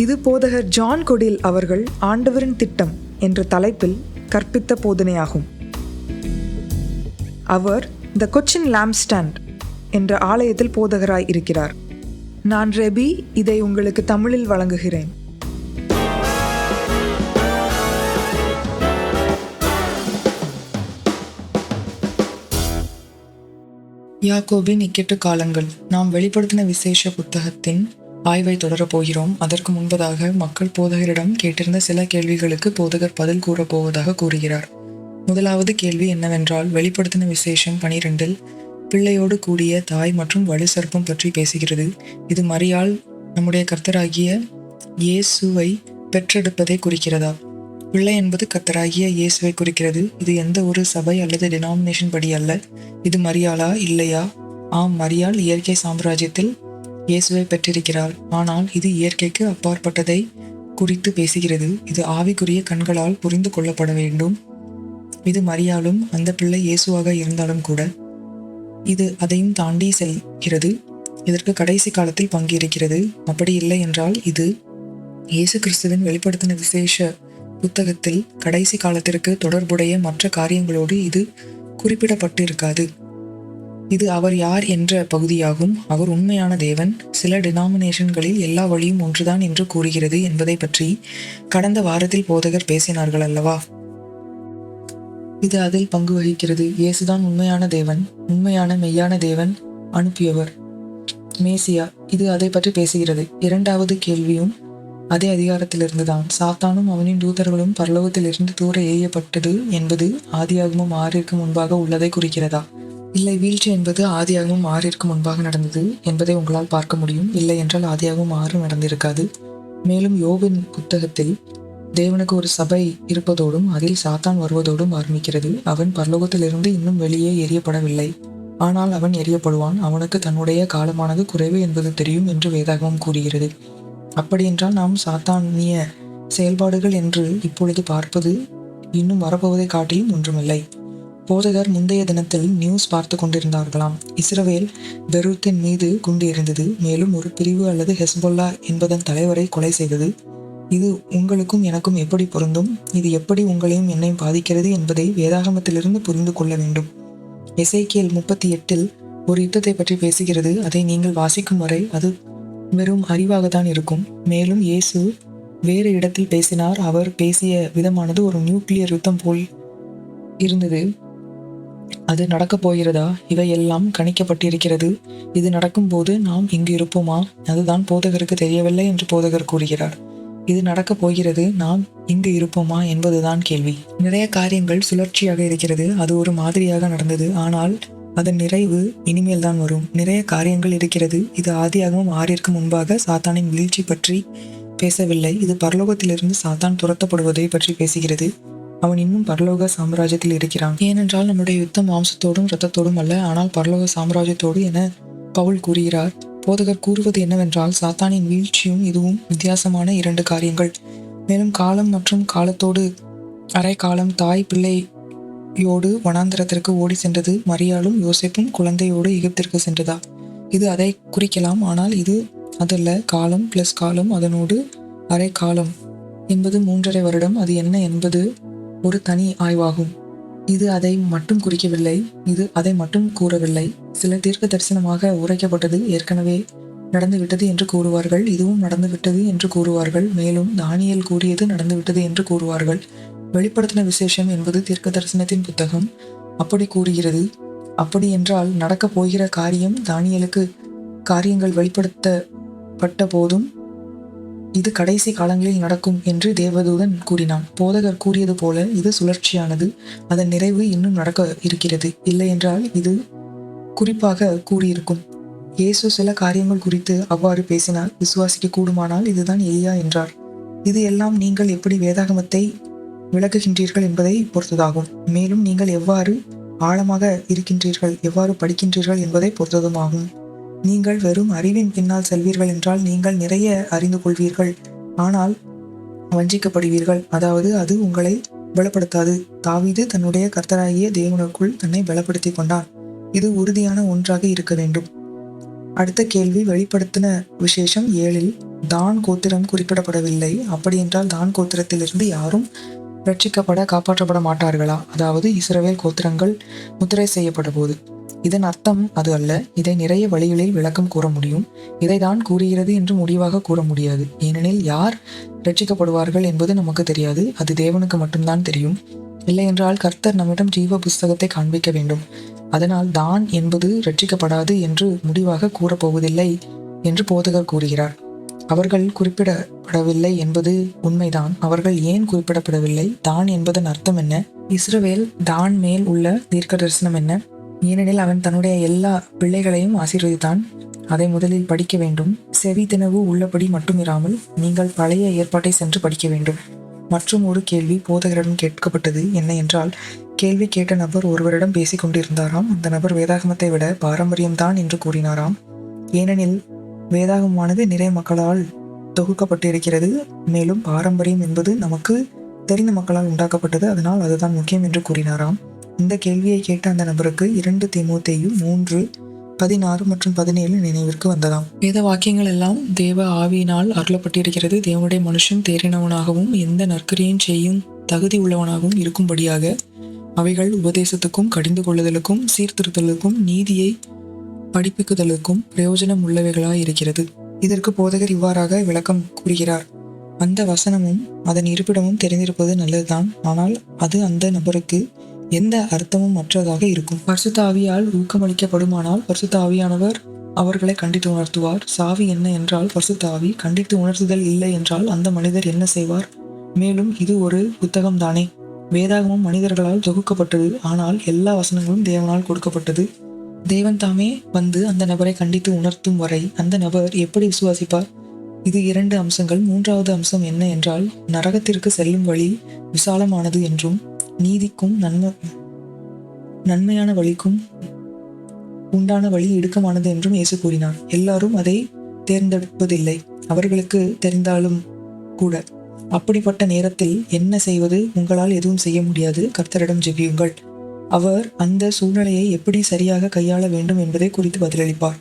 இது போதகர் ஜான் கொடில் அவர்கள் ஆண்டவரின் திட்டம் என்ற தலைப்பில் கற்பித்த போதனையாகும். அவர் த கொச்சின் லாம்ப்ஸ்டாண்ட் என்ற ஆலயத்தில் போதகராய் இருக்கிறார். நான் ரெபி, இதை உங்களுக்கு தமிழில் வழங்குகிறேன். யாக்கோபின் இக்கெட்டு காலங்கள். நாம் வெளிப்படுத்தின விசேஷ புத்தகத்தின் ஆய்வை தொடரப் போகிறோம். அதற்கு முன்பதாக மக்கள் போதகரிடம் கேட்டிருந்த சில கேள்விகளுக்கு போதகர் பதில் கூறப் போவதாக கூறுகிறார். முதலாவது கேள்வி என்னவென்றால், வெளிப்படுத்தின விசேஷம் 12 பிள்ளையோடு கூடிய தாய் மற்றும் வலு சர்ப்பம் பற்றி பேசுகிறது. இது மரியாள் நம்முடைய கர்த்தராகிய இயேசுவை பெற்றெடுப்பதை குறிக்கிறதா? பிள்ளை என்பது கர்த்தராகிய இயேசுவை குறிக்கிறது. இது எந்த ஒரு சபை அல்லது டினாமினேஷன் படி அல்ல. இது மரியாளா இல்லையா? ஆம், மரியாள் இயற்கை சாம்ராஜ்யத்தில் இயேசுவை பெற்றிருக்கிறாள். ஆனால் இது இயற்கைக்கு அப்பாற்பட்டதை குறித்து பேசுகிறது. இது ஆவிக்குரிய கண்களால் புரிந்து கொள்ளப்பட வேண்டும். இது மரியாளும் அந்த பிள்ளை இயேசுவாக இருந்தாலும் கூட இது அதையும் தாண்டி செல்கிறது. இதற்கு கடைசி காலத்தில் பங்கு இருக்கிறது. அப்படி இல்லை என்றால் இது இயேசு கிறிஸ்துவின் வெளிப்படுத்தின விசேஷ புத்தகத்தில் கடைசி காலத்திற்கு தொடர்புடைய மற்ற காரியங்களோடு இது குறிப்பிடப்பட்டு இருக்காது. இது அவர் யார் என்ற பகுதியாகும். அவர் உண்மையான தேவன். சில டினாமினேஷன்களில் எல்லா வழியும் ஒன்றுதான் என்று கூறுகிறது என்பதை பற்றி கடந்த வாரத்தில் போதகர் பேசினார்கள் அல்லவா? இது அதில் பங்கு வகிக்கிறது. இயேசுதான் உண்மையான தேவன், உண்மையான மெய்யான தேவன், அனுப்பியவர், மேசியா. இது அதை பற்றி பேசுகிறது. இரண்டாவது கேள்வியும் அதே அதிகாரத்திலிருந்துதான். சாத்தானும் அவனின் தூதர்களும் பரலோகத்திலிருந்து தூர எறியப்பட்டது என்பது ஆதியாகமம் 6 முன்பாக உள்ளதை குறிக்கிறதா? இல்லை, வீழ்ச்சி என்பது ஆதியாகமம் 6 முன்பாக நடந்தது என்பதை உங்களால் பார்க்க முடியும். இல்லை என்றால் ஆதியாகமம் 6 நடந்திருக்காது. மேலும் யோபின் புத்தகத்தில் தேவனுக்கு ஒரு சபை இருப்பதோடும் அதில் சாத்தான் வருவதோடும் ஆரம்பிக்கிறது. அவன் பரலோகத்திலிருந்து இன்னும் வெளியே எறியப்படவில்லை. ஆனால் அவன் எறியப்படுவான். அவனுக்கு தன்னுடைய காலமானது குறைவு என்பது தெரியும் என்று வேதாகமம் கூறுகிறது. அப்படியென்றால் நாம் சாத்தானிய செயல்பாடுகள் என்று இப்பொழுது பார்ப்பது இன்னும் வரப்போவதை காட்டிலும் ஒன்றுமில்லை. போதகர் முந்தைய தினத்தில் நியூஸ் பார்த்து கொண்டிருந்தார்களாம். இஸ்ரவேல் பெரூத்தின் மீது குண்டு எறிந்தது. மேலும் ஒரு பிரிவு அல்லது ஹெஸ்பொல்லா என்பதன் தலைவரை கொலை செய்தது. இது உங்களுக்கும் எனக்கும் எப்படி பொருந்தும்? இது எப்படி உங்களையும் என்னையும் பாதிக்கிறது என்பதை வேதாகமத்திலிருந்து புரிந்து கொள்ள வேண்டும். எசேக்கியேல் 38 ஒரு யுத்தத்தை பற்றி பேசுகிறது. அதை நீங்கள் வாசிக்கும் வரை அது வெறும் அறிவாகத்தான் இருக்கும். மேலும் இயேசு வேறு இடத்தில் பேசினார். அவர் பேசிய விதமானது ஒரு நியூக்ளியர் யுத்தம் போல் இருந்தது. அது நடக்கப் போகிறதா? இவையெல்லாம் கணிக்கப்பட்டிருக்கிறது. இது நடக்கும்போது நாம் இங்கு இருப்போமா? அதுதான் போதகருக்கு தெரியவில்லை என்று போதகர் கூறுகிறார். இது நடக்கப் போகிறது, நாம் இங்கு இருப்போமா என்பதுதான் கேள்வி. நிறைய காரியங்கள் சுழற்சியாக இருக்கிறது. அது ஒரு மாதிரியாக நடந்தது. ஆனால் அதன் நிறைவு இனிமேல் தான் வரும். நிறைய காரியங்கள் இருக்கிறது. இது ஆதியாகமம் 6 முன்பாக சாத்தானின் வீழ்ச்சி பற்றி பேசவில்லை. இது பரலோகத்திலிருந்து சாத்தான் துரத்தப்படுவதை பற்றி பேசுகிறது. அவன் இன்னும் பரலோக சாம்ராஜ்யத்தில் இருக்கிறான். ஏனென்றால் நம்முடைய யுத்தம் மாம்சத்தோடும் இரத்தத்தோடும் அல்ல, ஆனால் பரலோக சாம்ராஜ்யத்தோடு என பவுல் கூறுகிறார். போதகர் கூறுவது என்னவென்றால், சாத்தானின் வீழ்ச்சியும் இதுவும் வித்தியாசமான 2 காரியங்கள். மேலும் காலம் மற்றும் காலத்தோடு அரை காலம் தாய் பிள்ளையோடு வனாந்தரத்திற்கு ஓடி சென்றது. மரியாளும் யோசேப்பும் குழந்தையோடு எகிப்திற்கு சென்றதா? இது அதை குறிக்கலாம். ஆனால் இது அதல்ல. காலம் பிளஸ் காலம், அதனோடு அரை காலம் என்பது 3.5 வருடம். அது என்ன என்பது ஒரு தனி ஆய்வாகும். இது அதை மட்டும் குறிக்கவில்லை. இது அதை மட்டும் கூறவில்லை. சில தீர்க்க தரிசனமாக உரைக்கப்பட்டது ஏற்கனவே நடந்துவிட்டது என்று கூறுவார்கள். இதுவும் நடந்துவிட்டது என்று கூறுவார்கள். மேலும் தானியேல் கூறியது நடந்துவிட்டது என்று கூறுவார்கள். வெளிப்படுத்தின விசேஷம் என்பது தீர்க்க தரிசனத்தின் புத்தகம். அப்படி கூறுகிறது. அப்படி என்றால் நடக்கப் போகிற காரியம் தானியேலுக்கு காரியங்கள் வெளிப்படுத்தப்பட்ட போதும் இது கடைசி காலங்களில் நடக்கும் என்று தேவதூதன் கூறினான். போதகர் கூறியது போல இது சுழற்சியானது. அதன் நிறைவு இன்னும் நடக்க இருக்கிறது. இல்லை என்றால் இது குறிப்பாக கூறியிருக்கும். இயேசு சில காரியங்கள் குறித்து அவ்வாறு பேசினார். விசுவாசிக்க கூடுமானால் இதுதான் எலியா என்றார். இது எல்லாம் நீங்கள் எப்படி வேதாகமத்தை விளக்குகின்றீர்கள் என்பதை பொறுத்ததாகும். மேலும் நீங்கள் எவ்வாறு ஆழமாக இருக்கின்றீர்கள், எவ்வாறு படிக்கின்றீர்கள் என்பதை பொறுத்ததுமாகும். நீங்கள் வெறும் அறிவின் பின்னால் செல்வீர்கள் என்றால் நீங்கள் நிறைய அறிந்து கொள்வீர்கள், ஆனால் வஞ்சிக்கப்படுவீர்கள். அதாவது அது உங்களை பலப்படுத்தாது. தாவீது தன்னுடைய கர்த்தராகிய தேவனுக்குள் தன்னை பலப்படுத்தி கொண்டான். இது உறுதியான ஒன்றாக இருக்க வேண்டும். அடுத்த கேள்வி வெளிப்படுத்தின விசேஷம் 7 தான் கோத்திரம் குறிப்பிடப்படவில்லை. அப்படியென்றால் தான் கோத்திரத்திலிருந்து யாரும் ரட்சிக்கப்பட காப்பாற்றப்பட மாட்டார்களா? அதாவது இஸ்ரவேல் கோத்திரங்கள் முத்திரை செய்யப்பட போது. இதன் அர்த்தம் அது அல்ல. இதை நிறைய வழிகளில் விளக்கம் கூற முடியும். இதை தான் கூறுகிறது என்று முடிவாக கூற முடியாது. ஏனெனில் யார் ரட்சிக்கப்படுவார்கள் என்பது நமக்கு தெரியாது. அது தேவனுக்கு மட்டும்தான் தெரியும். இல்லையென்றால் கர்த்தர் நம்மிடம் ஜீவ புஸ்தகத்தை காண்பிக்க வேண்டும். அதனால் தான் என்பது ரட்சிக்கப்படாது என்று முடிவாக கூறப்போவதில்லை என்று போதகர் கூறுகிறார். அவர்கள் குறிப்பிடப்படவில்லை என்பது உண்மைதான். அவர்கள் ஏன் குறிப்பிடப்படவில்லை? தான் என்பதன் அர்த்தம் என்ன? இஸ்ரவேல் தான் மேல் உள்ள தீர்க்க தரிசனம் என்ன? ஏனெனில் அவன் தன்னுடைய எல்லா பிள்ளைகளையும் ஆசீர்வதித்தான். அதை முதலில் படிக்க வேண்டும். செவி தினவு உள்ளபடி மட்டும் இராமல் நீங்கள் பழைய ஏற்பாட்டை சென்று படிக்க வேண்டும். மற்றும் ஒரு கேள்வி போதகரிடம் கேட்கப்பட்டது. என்ன என்றால், கேள்வி கேட்ட நபர் ஒருவரிடம் பேசிக் கொண்டிருந்தாராம். அந்த நபர் வேதாகமத்தை விட பாரம்பரியம்தான் என்று கூறினாராம். ஏனெனில் வேதாகமானது நிறைய மக்களால் தொகுக்கப்பட்டிருக்கிறது. மேலும் பாரம்பரியம் என்பது நமக்கு தெரிந்த மக்களால் உண்டாக்கப்பட்டது. அதனால் அதுதான் முக்கியம் என்று கூறினாராம். இந்த கேள்வியை கேட்ட அந்த நபருக்கு 2 தீமோத்தேயு 3:16 மற்றும் 17 நினைவிற்கு வந்ததாம். வேத வாக்கியங்கள் எல்லாம் தேவ ஆவியினால் அருளப்பட்டிருக்கிறது. தேவனுடைய மனுஷன் தேறினவனாகவும் எந்த நற்கிரியையும் செய்யும் தகுதி உள்ளவனாகவும் இருக்கும்படியாக அவைகள் உபதேசத்துக்கும் கடிந்து கொள்ளுதலுக்கும் சீர்திருத்தலுக்கும் நீதியை படிப்பிக்குதலுக்கும் பிரயோஜனம் உள்ளவைகளாய் இருக்கிறது. இதற்கு போதகர் இவ்வாறாக விளக்கம் கூறுகிறார். அந்த வசனமும் அதன் இருப்பிடமும் தெரிந்திருப்பது நல்லதுதான். ஆனால் அது அந்த நபருக்கு எந்த அர்த்தமும் மற்றதாக இருக்கும். பரிசுத்த ஆவியால் ஊக்கமளிக்கப்படுமானால் பரிசுத்த ஆவியானவர் அவர்களை கண்டித்து உணர்த்துவார். சாவி என்ன என்றால் பரிசுத்த ஆவி. கண்டித்து உணர்த்துதல் இல்லை என்றால் அந்த மனிதர் என்ன செய்வார்? மேலும் இது ஒரு புத்தகம் தானே. வேதாகமம் மனிதர்களால் தொகுக்கப்பட்டது. ஆனால் எல்லா வசனங்களும் தேவனால் கொடுக்கப்பட்டது. தேவன் தாமே வந்து அந்த நபரை கண்டித்து உணர்த்தும் வரை அந்த நபர் எப்படி விசுவாசிப்பார்? இது 2 அம்சங்கள். 3வது அம்சம் என்ன என்றால், நரகத்திற்கு செல்லும் வழி விசாலமானது என்றும் நீதிக்கும் நன்மையான வழிக்கும் உண்டான வழி இடுக்கமானது என்றும் இயேசு கூறினார். எல்லாரும் அதை தேர்ந்தெடுப்பதில்லை. அவர்களுக்கு தெரிந்தாலும் கூட. அப்படிப்பட்ட நேரத்தில் என்ன செய்வது? உங்களால் எதுவும் செய்ய முடியாது. கர்த்தரிடம் ஜெபியுங்கள். அவர் அந்த சூழ்நிலையை எப்படி சரியாக கையாள வேண்டும் என்பதை குறித்து பதிலளிப்பார்.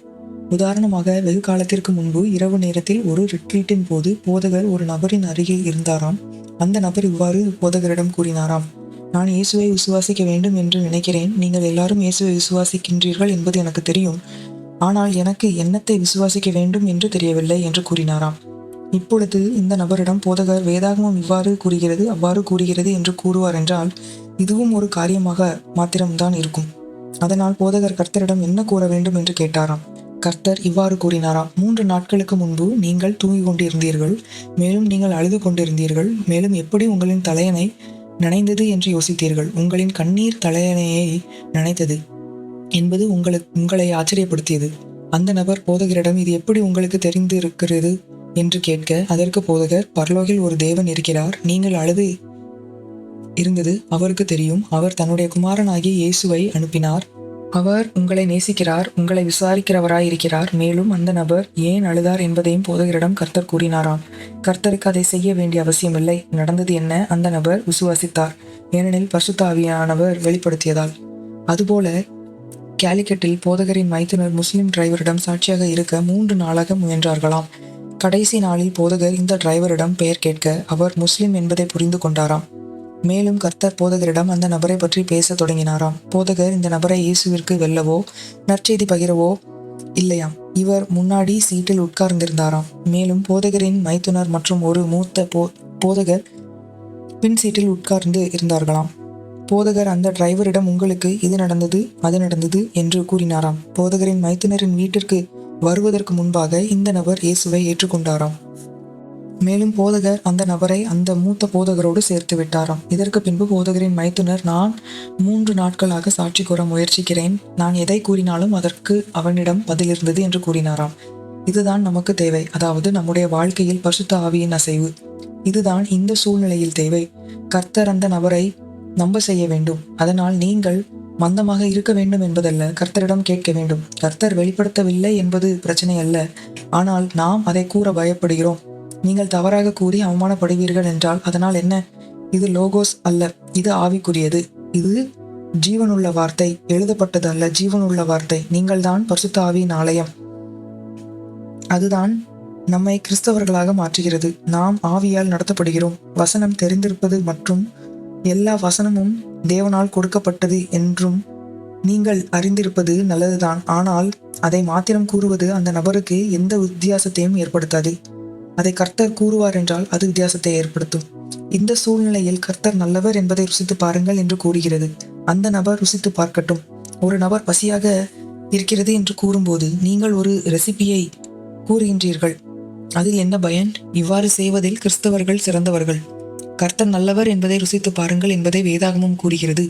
உதாரணமாக, வெகு காலத்திற்கு முன்பு இரவு நேரத்தில் ஒரு ரிட்ரீட்டின் போது போதகர் ஒரு நபரின் அருகில் இருந்தாராம். அந்த நபர் இவ்வாறு போதகரிடம் கூறினாராம். நான் இயேசுவை விசுவாசிக்க வேண்டும் என்று நினைக்கிறேன். நீங்கள் எல்லாரும் இயேசுவை விசுவாசிக்கின்றீர்கள் என்பது எனக்கு தெரியும். ஆனால் எனக்கு என்னத்தை விசுவாசிக்க வேண்டும் என்று தெரியவில்லை என்று கூறினாராம். இப்பொழுது இந்த நபரிடம் போதகர் வேதாகமம் இவ்வாறு கூறுகிறது அவ்வாறு கூறுகிறது என்று கூறுவார் என்றால் இதுவும் ஒரு காரியமாக மாத்திரம்தான் இருக்கும். அதனால் போதகர் கர்த்தரிடம் என்ன கூற வேண்டும் என்று கேட்டாராம். கர்த்தர் இவ்வாறு கூறினாராம். 3 நாட்களுக்கு முன்பு நீங்கள் தூங்கிக் கொண்டிருந்தீர்கள். மேலும் நீங்கள் அழுது கொண்டிருந்தீர்கள். மேலும் எப்படி உங்களின் தலையணை நனைந்தது என்று யோசித்தீர்கள். உங்களின் கண்ணீர் தலையணையை நனைத்தது என்பது உங்களை ஆச்சரியப்படுத்தியது. அந்த நபர் போதகரிடம் இது எப்படி உங்களுக்கு தெரிந்திருக்கிறது என்று கேட்க, அதற்கு போதகர், பரலோகில் ஒரு தேவன் இருக்கிறார். நீங்கள் அழுது இருந்தது அவருக்கு தெரியும். அவர் தன்னுடைய குமாரனாகிய இயேசுவை அனுப்பினார். அவர் உங்களை நேசிக்கிறார், உங்களை விசாரிக்கிறவராயிருக்கிறார். மேலும் அந்த நபர் ஏன் அழுதார் என்பதையும் போதகரிடம் கர்த்தர் கூறினாராம். கர்த்தருக்கு அதை செய்ய வேண்டிய அவசியமில்லை. நடந்தது என்ன? அந்த நபர் விசுவாசித்தார். ஏனெனில் பரிசுத்த ஆவியானவர் வெளிப்படுத்தியதால். அதுபோல கேலிக்கட்டில் போதகரின் மைத்துனர் முஸ்லிம் டிரைவரிடம் சாட்சியாக இருக்க 3 நாளாக முயன்றார்களாம். கடைசி நாளில் போதகர் இந்த டிரைவரிடம் பெயர் கேட்க அவர் முஸ்லிம் என்பதை புரிந்து கொண்டாராம். மேலும் கர்த்தர் போதகரிடம் அந்த நபரை பற்றி பேச தொடங்கினாராம். போதகர் இந்த நபரை இயேசுவிற்கு வெல்லவோ நற்செய்தி பகிரவோ இல்லையாம். இவர் முன்னாடி சீட்டில் உட்கார்ந்திருந்தாராம். மேலும் போதகரின் மைத்துனர் மற்றும் ஒரு மூத்த போதகர் பின் சீட்டில் உட்கார்ந்து இருந்தார்களாம். போதகர் அந்த டிரைவரிடம் உங்களுக்கு இது நடந்தது அது நடந்தது என்று கூறினாராம். போதகரின் மைத்துனரின் வீட்டிற்கு வருவதற்கு முன்பாக இந்த நபர் இயேசுவை ஏற்றுக்கொண்டாராம். மேலும் போதகர் அந்த நபரை அந்த மூத்த போதகரோடு சேர்த்து விட்டாராம். இதற்கு பின்பு போதகரின் மைத்துனர், நான் 3 நாட்களாக சாட்சி கூற முயற்சிக்கிறேன். நான் எதை கூறினாலும் அதற்கு அவனிடம் பதில் இருந்தது என்று கூறினாராம். இதுதான் நமக்கு தேவை. அதாவது நம்முடைய வாழ்க்கையில் பரிசுத்த ஆவியின் அசைவு. இதுதான் இந்த சூழ்நிலையில் தேவை. கர்த்தர் அந்த நபரை நம்ப செய்ய வேண்டும். அதனால் நீங்கள் மந்தமாக இருக்க வேண்டும் என்பதல்ல, கர்த்தரிடம் கேட்க வேண்டும். கர்த்தர் வெளிப்படுத்தவில்லை என்பது பிரச்சனை அல்ல. ஆனால் நாம் அதை கூற பயப்படுகிறோம். நீங்கள் தவறாக கூறி அவமானப்படுவீர்கள் என்றால் அதனால் என்ன? இது லோகோஸ் அல்ல, இது ஆவிக்குரியது. இது ஜீவனுள்ள வார்த்தை, எழுதப்பட்டது அல்ல, ஜீவனுள்ள வார்த்தை. நீங்கள் தான் பரிசுத்த ஆவியின் ஆலயம். அதுதான் நம்மை கிறிஸ்தவர்களாக மாற்றுகிறது. நாம் ஆவியால் நடத்தப்படுகிறோம். வசனம் தெரிந்திருப்பது மற்றும் எல்லா வசனமும் தேவனால் கொடுக்கப்பட்டது என்றும் நீங்கள் அறிந்திருப்பது நல்லதுதான். ஆனால் அதை மாத்திரம் கூறுவது அந்த நபருக்கு எந்த வித்தியாசத்தையும் ஏற்படுத்தாது. அதை கர்த்தர் கூறுவார் என்றால் அது வித்தியாசத்தை ஏற்படுத்தும். இந்த சூழ்நிலையில் கர்த்தர் நல்லவர் என்பதை ருசித்து பாருங்கள் என்று கூறுகிறது. அந்த நபர் ருசித்து பார்க்கட்டும். ஒரு நபர் பசியாக இருக்கிறது என்று கூறும்போது நீங்கள் ஒரு ரெசிபியை கூறுகின்றீர்கள். அதில் என்ன பயன்? இவ்வாறு செய்வதில் கிறிஸ்தவர்கள் சிறந்தவர்கள். கர்த்தர் நல்லவர் என்பதை ருசித்து பாருங்கள் என்பதை வேதாகமும் கூறுகிறது.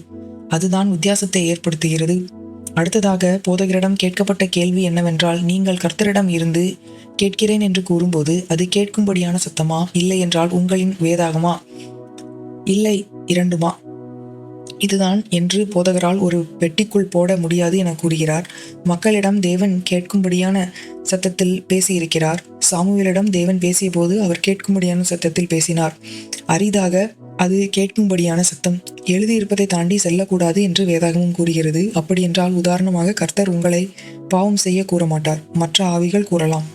அதுதான் வித்தியாசத்தை ஏற்படுத்துகிறது. அடுத்ததாக போதகரிடம் கேட்கப்பட்ட கேள்வி என்னவென்றால், நீங்கள் கர்த்தரிடம் இருந்து கேட்கிறேன் என்று கூறும்போது அது கேட்கும்படியான சத்தமா, இல்லை என்றால் உங்களின் வேதாகமா, இல்லை இரண்டுமா? இதுதான் என்று போதகரால் ஒரு பெட்டிக்குள் போட முடியாது என கூறுகிறார். மக்களிடம் தேவன் கேட்கும்படியான சத்தத்தில் பேசியிருக்கிறார். சாமுவேலிடம் தேவன் பேசிய போது அவர் கேட்கும்படியான சத்தத்தில் பேசினார். அரிதாக அது கேட்கும்படியான சத்தம். எழுதியிருப்பதை தாண்டி செல்லக்கூடாது என்று வேதாகமும் கூறுகிறது. அப்படியென்றால் உதாரணமாக கர்த்தர் உங்களை பாவம் செய்ய கூற மாட்டார், மற்ற ஆவிகள் கூறலாம்.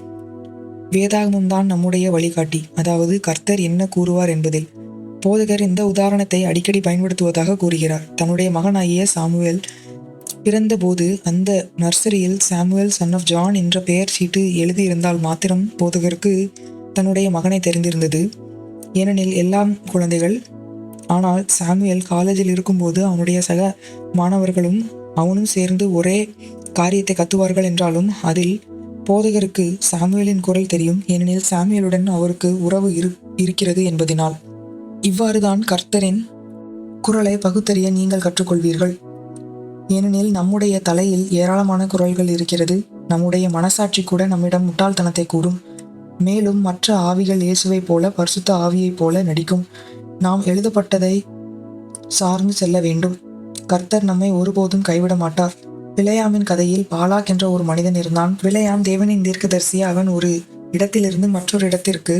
வேதாகமும் தான் நம்முடைய வழிகாட்டி, அதாவது கர்த்தர் என்ன கூறுவார் என்பதில். போதகர் இந்த உதாரணத்தை அடிக்கடி பயன்படுத்துவதாக கூறுகிறார். தன்னுடைய மகனாகிய சாமுவேல் பிறந்தபோது அந்த நர்சரியில் சாமுவேல் சன் ஆஃப் ஜான் என்ற பெயர் சீட்டு எழுதியிருந்தால் மாத்திரம் போதகருக்கு தன்னுடைய மகனை தெரிந்திருந்தது. ஏனெனில் எல்லாம் குழந்தைகள். ஆனால் சாமுவேல் காலேஜில் இருக்கும்போது அவனுடைய சக மாணவர்களும் அவனும் சேர்ந்து ஒரே காரியத்தை கத்துவார்கள் என்றாலும் அதில் போதகருக்கு சாமுவேலின் குரல் தெரியும். ஏனெனில் சாமுவேலுடன் அவருக்கு உறவு இருக்கிறது என்பதினால். இவ்வாறுதான் கர்த்தரின் குரலை பகுத்தறிய நீங்கள் கற்றுக்கொள்வீர்கள். ஏனெனில் நம்முடைய தலையில் ஏராளமான குரல்கள் இருக்கிறது. நம்முடைய மனசாட்சி கூட நம்மிடம் முட்டாள்தனத்தை கூறும். மேலும் மற்ற ஆவிகள் இயேசுவை போல பரிசுத்த ஆவியைப் போல நடிக்கும். நாம் எழுதப்பட்டதை சார்ந்து செல்ல வேண்டும். கர்த்தர் நம்மை ஒருபோதும் கைவிட மாட்டார். பிலேயாமின் கதையில் பாலாக் என்ற ஒரு மனிதன் இருந்தான். பிலேயாம் தேவனின் தீர்க்கதரிசி. அவன் ஒரு இடத்திலிருந்து மற்றொரு இடத்திற்கு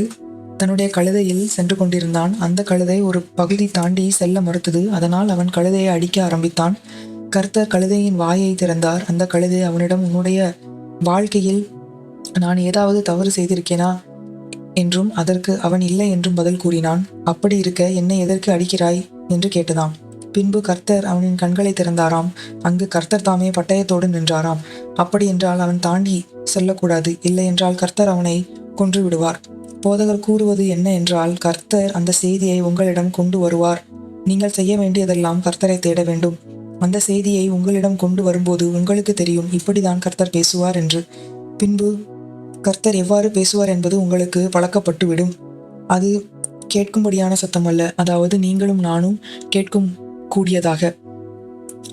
தன்னுடைய கழுதையில் சென்று கொண்டிருந்தான். அந்த கழுதை ஒரு பகுதி தாண்டி செல்ல மறுத்தது. அதனால் அவன் கழுதையை அடிக்க ஆரம்பித்தான். கர்த்தர் கழுதையின் வாயை திறந்தார். அந்த கழுதை அவனிடம், உன்னுடைய வாழ்க்கையில் நான் ஏதாவது தவறு செய்திருக்கேனா என்றும் அதற்கு அவன் இல்லை என்றும் பதில் கூறினான். அப்படி இருக்க என்னை எதற்கு அடிக்கிறாய் என்று கேட்டதாம். பின்பு கர்த்தர் அவனின் கண்களை திறந்தாராம். அங்கு கர்த்தர் தாமே பட்டயத்தோடு நின்றாராம். அப்படி என்றால் அவன் தாண்டி செல்லக்கூடாது, இல்லை என்றால் கர்த்தர் அவனை கொன்று விடுவார். போதகர் கூறுவது என்ன என்றால், கர்த்தர் அந்த செய்தியை உங்களிடம் கொண்டு வருவார். நீங்கள் செய்ய வேண்டியதெல்லாம் கர்த்தரை தேட வேண்டும். அந்த செய்தியை உங்களிடம் கொண்டு வரும்போது உங்களுக்கு தெரியும், இப்படிதான் கர்த்தர் பேசுவார் என்று. பின்பு கர்த்தர் எவ்வாறு பேசுவார் என்பது உங்களுக்கு பழக்கப்பட்டு விடும். அது கேட்கும்படியான சத்தம் அல்ல, அதாவது நீங்களும் நானும் கேட்கும் கூடியதாக.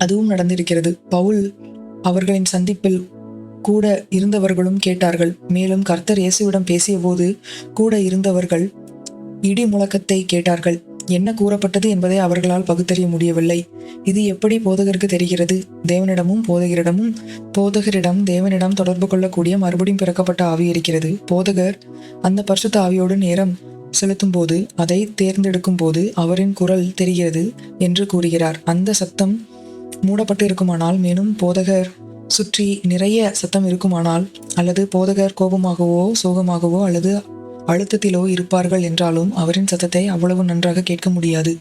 அதுவும் நடந்திருக்கிறது. பவுல் அவர்களின் சந்திப்பில் கூட இருந்தவர்களும் கேட்டார்கள். மேலும் கர்த்தர் இயேசுவிடம் பேசிய போது கூட இருந்தவர்கள் இடி முழக்கத்தை கேட்டார்கள். என்ன கூறப்பட்டது என்பதை அவர்களால் பகுத்தறிய முடியவில்லை. இது எப்படி போதகருக்கு தெரிகிறது? தேவனிடமும் போதகரிடம் தேவனிடம் தொடர்பு கொள்ளக்கூடிய மறுபடியும் பிறக்கப்பட்ட ஆவி இருக்கிறது. போதகர் அந்த பரிசுத்த ஆவியோடு நேரம் செலுத்தும் போது, அதை தேர்ந்தெடுக்கும் போது அவரின் குரல் தெரிகிறது என்று கூறுகிறார். அந்த சத்தம் மூடப்பட்டு இருக்குமானால், மேலும் போதகர் சுற்றி நிறைய சத்தம் இருக்குமானால், அல்லது போதகர் கோபமாகவோ சோகமாகவோ அல்லது அழுத்தத்திலோ இருப்பார்கள் என்றாலும் அவரின் சத்தத்தை அவ்வளவு நன்றாக கேட்க முடியாது.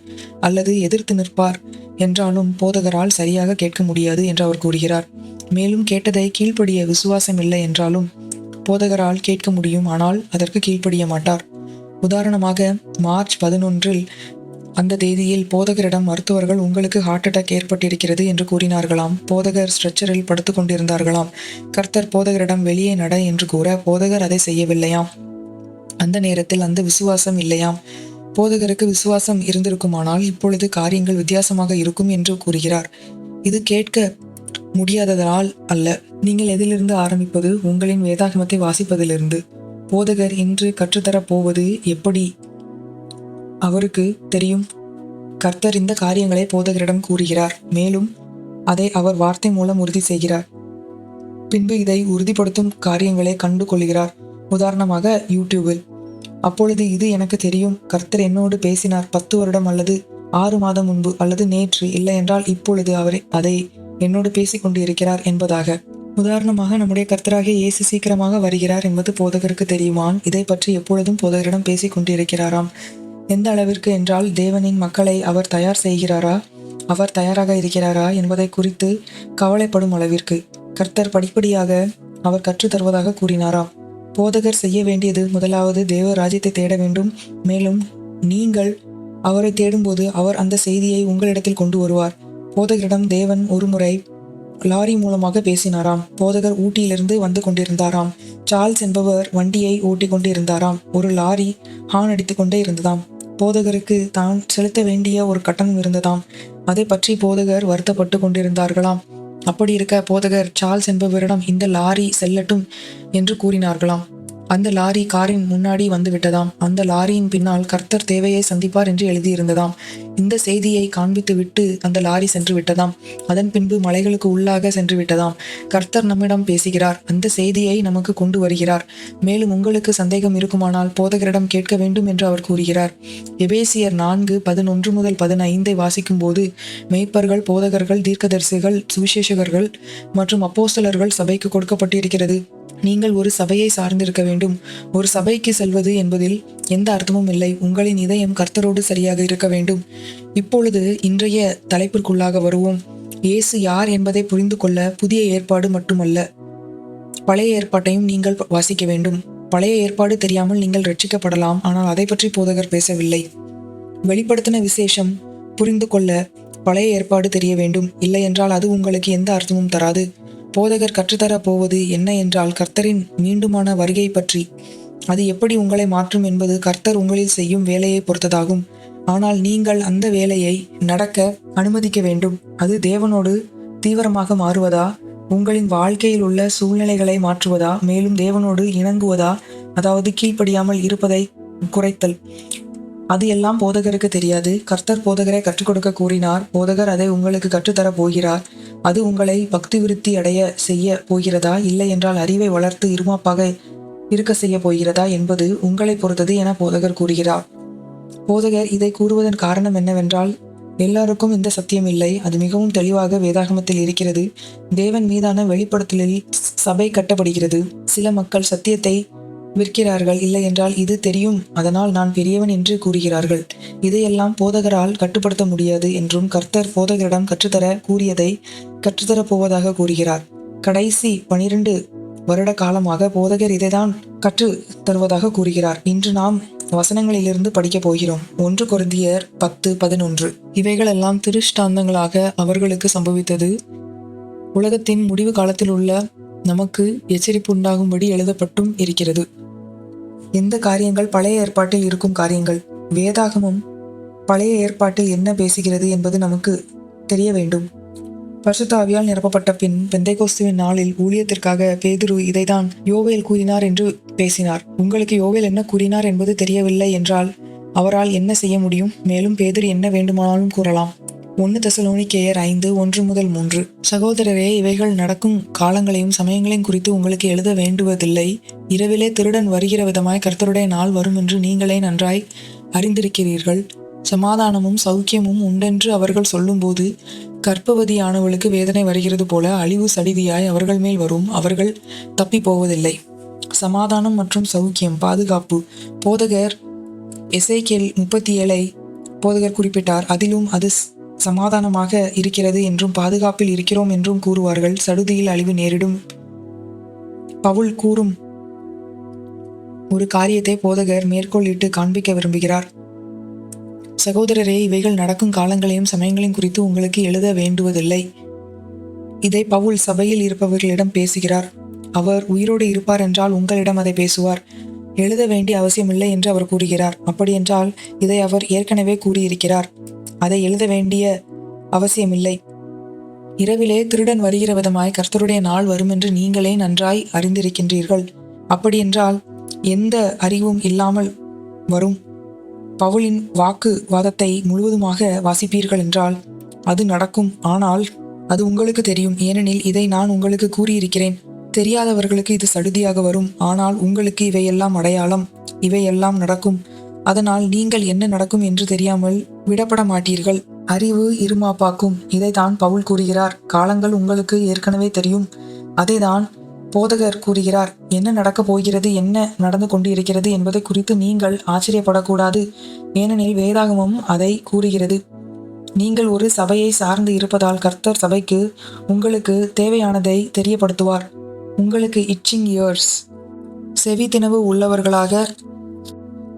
அல்லது எதிர்த்து நிற்பார் என்றாலும் போதகரால் சரியாக கேட்க முடியாது என்று அவர் கூறுகிறார். மேலும் கேட்டதை கீழ்ப்படிய விசுவாசம் இல்லை என்றாலும் போதகரால் கேட்க முடியும், ஆனால் அதற்கு கீழ்ப்படிய மாட்டார். உதாரணமாக மார்ச் 11 அந்த தேதியில் போதகரிடம் மருத்துவர்கள், உங்களுக்கு ஹார்ட் அட்டாக் ஏற்பட்டிருக்கிறது என்று கூறினார்களாம். போதகர் ஸ்ட்ரெச்சரில் படுத்து கொண்டிருந்தார்களாம். கர்த்தர் போதகரிடம் வெளியே நட என்று கூற போதகர் அதை செய்யவில்லையாம். அந்த நேரத்தில் அந்த விசுவாசம் இல்லையாம். போதகருக்கு விசுவாசம் இருந்திருக்குமானால் இப்பொழுது காரியங்கள் வித்தியாசமாக இருக்கும் என்று கூறுகிறார். இது கேட்க முடியாததால் அல்ல. நீங்கள் எதிலிருந்து ஆரம்பிப்பது? உங்களின் வேதாகமத்தை வாசிப்பதிலிருந்து. போதகர் இன்று கற்றுத்தரப் போவது எப்படி அவருக்கு தெரியும்? கர்த்தர் இந்த காரியங்களை போதகரிடம் கூறுகிறார். மேலும் அதை அவர் வார்த்தை மூலம் உறுதி செய்கிறார். பின்பு இதை உறுதிப்படுத்தும் காரியங்களை கண்டு கொள்கிறார். உதாரணமாக யூடியூபில். அப்பொழுது இது எனக்கு தெரியும், கர்த்தர் என்னோடு பேசினார் 10 வருடம் அல்லது 6 மாதம் முன்பு அல்லது நேற்று, இல்லை என்றால் இப்பொழுது அவர் அதை என்னோடு பேசிக்கொண்டு இருக்கிறார் என்பதாக. உதாரணமாக நம்முடைய கர்த்தராகிய இயேசு சீக்கிரமாக வருகிறார் என்பது போதகருக்கு தெரியுமாம். இதை பற்றி எப்பொழுதும் போதகரிடம் பேசிக் கொண்டிருக்கிறாராம். எந்த அளவிற்கு என்றால், தேவனின் மக்களை அவர் தயார் செய்கிறாரா, அவர் தயாராக இருக்கிறாரா என்பதை குறித்து கவலைப்படும் அளவிற்கு. கர்த்தர் படிப்படியாக அவர் கற்றுத்தருவதாக கூறினாராம். போதகர் செய்ய வேண்டியது முதலாவது தேவ ராஜ்யத்தை தேட வேண்டும். மேலும் நீங்கள் அவரை தேடும்போது அவர் அந்த செய்தியை உங்களிடத்தில் கொண்டு வருவார். போதகரிடம் தேவன் ஒருமுறை லாரி மூலமாக பேசினாராம். போதகர் ஊட்டியிலிருந்து வந்து கொண்டிருந்தாராம். சார்ல்ஸ் என்பவர் வண்டியை ஓட்டி கொண்டிருந்தாராம். ஒரு லாரி ஹார்ன் அடித்து கொண்டே இருந்ததாம். போதகருக்கு தான் செலுத்த வேண்டிய ஒரு கட்டணம் இருந்ததாம். அதை பற்றி போதகர் வருத்தப்பட்டு கொண்டிருந்தார்களாம். அப்படி இருக்க போதகர் சார்ல்ஸ் என்பவரிடம் இந்த லாரி செல்லட்டும் என்று கூறினார்களாம். அந்த லாரி காரின் முன்னாடி வந்து விட்டதாம். அந்த லாரியின் பின்னால் கர்த்தர் தேவையை சந்திப்பார் என்று எழுதியிருந்ததாம். இந்த செய்தியை காண்பித்து விட்டு அந்த லாரி சென்று விட்டதாம். அதன் பின்பு மலைகளுக்கு உள்ளாக சென்று விட்டதாம். கர்த்தர் நம்மிடம் பேசுகிறார், அந்த செய்தியை நமக்கு கொண்டு வருகிறார். மேலும் உங்களுக்கு சந்தேகம் இருக்குமானால் போதகரிடம் கேட்க வேண்டும் என்று அவர் கூறுகிறார். எபேசியர் 4:11 முதல் 15 வாசிக்கும் போது, மேய்ப்பர்கள், போதகர்கள், தீர்க்கதரிசிகள், சுவிசேஷகர்கள் மற்றும் அப்போஸ்தலர்கள் சபைக்கு கொடுக்கப்பட்டிருக்கிறது. நீங்கள் ஒரு சபையை சார்ந்திருக்க வேண்டும். ஒரு சபைக்கு செல்வது என்பதில் எந்த அர்த்தமும் இல்லை. உங்களின் இதயம் கர்த்தரோடு சரியாக இருக்க வேண்டும். இப்பொழுது இன்றைய தலைப்பிற்குள்ளாக வருவோம். இயேசு யார் என்பதை புரிந்து கொள்ள புதிய ஏற்பாடு மட்டுமல்ல, பழைய ஏற்பாட்டையும் நீங்கள் வாசிக்க வேண்டும். பழைய ஏற்பாடு தெரியாமல் நீங்கள் ரட்சிக்கப்படலாம், ஆனால் அதை பற்றி போதகர் பேசவில்லை. வெளிப்படுத்தின விசேஷம் புரிந்து கொள்ள பழைய ஏற்பாடு தெரிய வேண்டும். இல்லை என்றால் அது உங்களுக்கு எந்த அர்த்தமும் தராது. போதகர் கற்றுத்தரப் போவது என்ன என்றால், கர்த்தரின் மீண்டுமான வருகை பற்றி. அது எப்படி உங்களை மாற்றும் என்பது கர்த்தர் உங்களில் செய்யும் வேலையை பொறுத்ததாகும். ஆனால் நீங்கள் அந்த வேலையை நடக்க அனுமதிக்க வேண்டும். அது தேவனோடு தீவிரமாக மாறுவதா, உங்களின் வாழ்க்கையில் உள்ள சூழ்நிலைகளை மாற்றுவதா, மேலும் தேவனோடு இணங்குவதா, அதாவது கீழ்ப்படியாமல் இருப்பதை குறைத்தல். அது எல்லாம் போதகருக்கு தெரியாது. கர்த்தர் போதகரை கற்றுக் கொடுக்க கூறினார். போதகர் அதை உங்களுக்கு கற்றுத்தரப் போகிறார். அது உங்களை பக்தி விருத்தி அடைய செய்ய போகிறதா, இல்லை என்றால் அறிவை வளர்த்து இருமாப்பாக இருக்க செய்ய போகிறதா என்பது உங்களை பொறுத்தது என போதகர் கூறுகிறார். போதகர் இதை கூறுவதன் காரணம் என்னவென்றால், எல்லாருக்கும் இந்த சத்தியம் இல்லை. அது மிகவும் தெளிவாக வேதாகமத்தில் இருக்கிறது. தேவன் மீதான வெளிப்படுத்தலில் சபை கட்டப்படுகிறது. சில மக்கள் சத்தியத்தை விற்கிறார்கள். இல்லை என்றால் இது தெரியும், அதனால் நான் பெரியவன் என்று கூறுகிறார்கள். இதையெல்லாம் போதகரால் கட்டுப்படுத்த முடியாது என்றும் கர்த்தர் போதகரிடம் கற்றுத்தர கூறியதை கற்றுத்தரப் போவதாக கூறுகிறார். கடைசி 12 வருட காலமாக போதகர் இதைதான் கற்று தருவதாக கூறுகிறார். இன்று நாம் வசனங்களிலிருந்து படிக்கப் போகிறோம். 1 கொரிந்தியர் 10:11. இவைகளெல்லாம் திருஷ்டாந்தங்களாக அவர்களுக்கு சம்பவித்தது. உலகத்தின் முடிவு காலத்தில் உள்ள நமக்கு எச்சரிப்பு உண்டாகும்படி எழுதப்பட்டும் இருக்கிறது. எந்த காரியங்கள் பழைய ஏற்பாட்டில் இருக்கும் காரியங்கள். வேதாகமம் பழைய ஏற்பாட்டில் என்ன பேசுகிறது என்பது நமக்கு தெரிய வேண்டும். பரிசுத்த ஆவியால் நிரப்பப்பட்ட பின் பெந்தைக்கோஸ்துவின் நாளில் ஊழியத்திற்காக பேதுரு இதைதான் யோவேல் கூறினார் என்று பேசினார். உங்களுக்கு யோவேல் என்ன கூறினார் என்பது தெரியவில்லை என்றால் அவரால் என்ன செய்ய முடியும்? மேலும் பேதுரு என்ன வேண்டுமானாலும் கூறலாம். 1 தெசலோனிக்கேயர் 5:1-3. சகோதரரே, இவைகள் நடக்கும் காலங்களையும் சமயங்களையும் குறித்து உங்களுக்கு எழுத வேண்டுவதில்லை. இரவிலே திருடன் வருகிற விதமாய் கர்த்தருடைய நாள் வரும் என்று நீங்களே நன்றாய் அறிந்திருக்கிறீர்கள். சமாதானமும் சௌக்கியமும் உண்டென்று அவர்கள் சொல்லும்போது கர்ப்பவதியானவளுக்கு வேதனை வருகிறது போல அழிவு சடிதியாய் அவர்கள் மேல் வரும். அவர்கள் தப்பி போவதில்லை. சமாதானம் மற்றும் சௌக்கியம், பாதுகாப்பு. போதகர் எசேக்கியேல் 37 போதகர் குறிப்பிட்டார். அதிலும் அது சமாதானமாக இருக்கிறது என்றும் பாதுகாப்பில் இருக்கிறோம் என்றும் கூறுவார்கள். சடுதியில் அழிவு நேரிடும். பவுல் கூறும் ஒரு காரியத்தை போதகர் மேற்கோளிட்டு காண்பிக்க விரும்புகிறார். சகோதரரே, இவைகள் நடக்கும் காலங்களையும் சமயங்களையும் குறித்து உங்களுக்கு எழுத வேண்டுவதில்லை. இதை பவுல் சபையில் இருப்பவர்களிடம் பேசுகிறார். அவர் உயிரோடு இருப்பார் என்றால் உங்களிடம் அதை பேசுவார். எழுத வேண்டிய அவசியமில்லை என்று அவர் கூறுகிறார். அப்படியென்றால் இதை அவர் ஏற்கனவே கூறியிருக்கிறார். அதை எழுத வேண்டிய அவசியமில்லை. இரவிலே திருடன் வருகிற விதமாய் கர்த்தருடைய நாள் வரும் என்று நீங்களே நன்றாய் அறிந்திருக்கின்றீர்கள். அப்படியென்றால் எந்த அறிவும் இல்லாமல் வரும் பவுலின் வாக்குவாதத்தை முழுவதுமாக வாசிப்பீர்கள் என்றால் அது நடக்கும். ஆனால் அது உங்களுக்கு தெரியும், ஏனெனில் இதை நான் உங்களுக்கு கூறியிருக்கிறேன். தெரியாதவர்களுக்கு இது சடுதியாக வரும், ஆனால் உங்களுக்கு இவையெல்லாம் அடையாளம், இவையெல்லாம் நடக்கும். அதனால் நீங்கள் என்ன நடக்கும் என்று தெரியாமல் விடப்பட மாட்டீர்கள். அறிவு இருமாப்பாக்கும். இதைத்தான் பவுல் கூறுகிறார். காலங்கள் உங்களுக்கு ஏற்கனவே தெரியும், அதேதான் போதகர் கூறுகிறார். என்ன நடக்கப் போகிறது, என்ன நடந்து கொண்டு இருக்கிறது என்பதை குறித்து நீங்கள் ஆச்சரியப்படக்கூடாது. ஏனெனில் வேதாகமம் அதை கூறுகிறது. நீங்கள் ஒரு சபையை சார்ந்து இருப்பதால் கர்த்தர் சபைக்கு உங்களுக்கு தேவையானதை தெரியப்படுத்துவார். உங்களுக்கு இச்சிங் இயர்ஸ், செவி தினவு உள்ளவர்களாக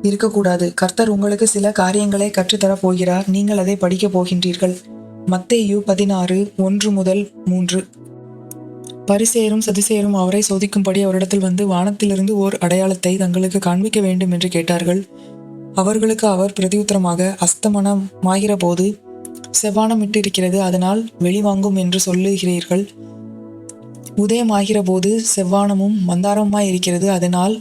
இருக்கக்கூடாது. கர்த்தர் உங்களுக்கு சில காரியங்களை கற்றுத்தரப் போகிறார். நீங்கள் அதை படிக்கப் போகின்றீர்கள். மத்தேயு 16:1-3. பரிசேயரும் சதுசேயரும் அவரை சோதிக்கும்படி அவரிடத்தில் வந்து வானத்திலிருந்து ஓர் அடையாளத்தை தங்களுக்கு காண்பிக்க வேண்டும் என்று கேட்டார்கள். அவர்களுக்கு அவர் பிரதியுத்தரமாக, அஸ்தமனமாகிற போது செவ்வானமிட்டு இருக்கிறது, அதனால் வெளிவாங்கும் என்று சொல்லுகிறீர்கள். உதயமாகிற போது செவ்வானமும் மந்தாரமுமாய் இருக்கிறது, அதனால்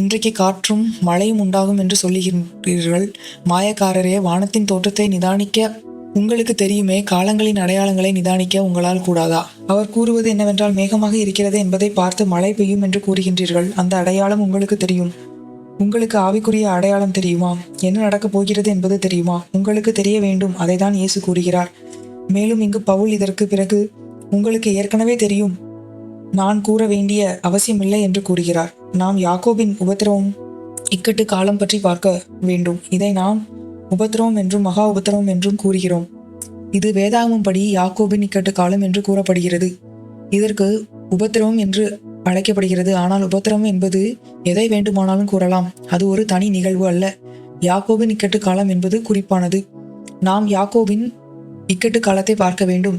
இன்றைக்கு காற்றும் மழையும் உண்டாகும் என்று சொல்லுகிறீர்கள். மாயக்காரரே, வானத்தின் தோற்றத்தை நிதானிக்க உங்களுக்கு தெரியுமே, காலங்களின் அடையாளங்களை நிதானிக்க உங்களால் கூடாதா? அவர் கூறுவது என்னவென்றால், மேகமாக இருக்கிறது என்பதை பார்த்து மழை பெய்யும் என்று கூறுகின்றீர்கள். அந்த அடையாளம் உங்களுக்கு தெரியும். உங்களுக்கு ஆவிக்குரிய அடையாளம் தெரியுமா? என்ன நடக்கப் போகிறது என்பது தெரியுமா? உங்களுக்கு தெரிய வேண்டும். அதைதான் இயேசு கூறுகிறார். மேலும் இங்கு பவுல் இதற்கு பிறகு உங்களுக்கு ஏற்கனவே தெரியும், நான் கூற வேண்டிய அவசியமில்லை என்று கூறுகிறார். நாம் யாக்கோபின் உபத்திரவம் இக்கட்டு காலம் பற்றி பார்க்க வேண்டும். இதை நாம் உபத்திரவம் என்றும் மகா உபத்திரவம் என்றும் கூறுகிறோம். இது வேதாகமம் படி யாக்கோபின் இக்கட்டு காலம் என்று கூறப்படுகிறது. இதற்கு உபத்திரவம் என்று அழைக்கப்படுகிறது. ஆனால் உபத்திரவம் என்பது எதை வேண்டுமானாலும் கூறலாம். அது ஒரு தனி நிகழ்வு அல்ல. யாக்கோபின் இக்கட்டு காலம் என்பது குறிப்பானது. நாம் யாக்கோபின் இக்கட்டு காலத்தை பார்க்க வேண்டும்.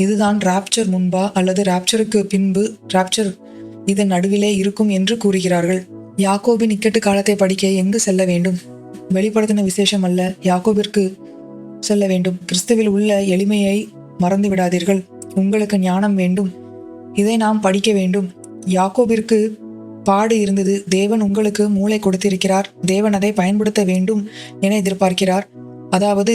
இதுதான் ராப்சர் முன்பா அல்லது ராப்சருக்கு பின்பு, ராப்சர் இதன் நடுவிலே இருக்கும் என்று கூறுகிறார்கள். யாக்கோபின் இக்கட்டு காலத்தை படிக்க எங்கு செல்ல வேண்டும்? வெளிப்படுத்தின விசேஷம் அல்ல, யாக்கோபிற்கு செல்ல வேண்டும். கிறிஸ்துவில் உள்ள எளிமையை மறந்து விடாதீர்கள். உங்களுக்கு ஞானம் வேண்டும். இதை நாம் படிக்க வேண்டும். யாக்கோபிற்கு பாடு இருந்தது. தேவன் உங்களுக்கு மூளை கொடுத்திருக்கிறார். தேவன் அதை பயன்படுத்த வேண்டும் என எதிர்பார்க்கிறார். அதாவது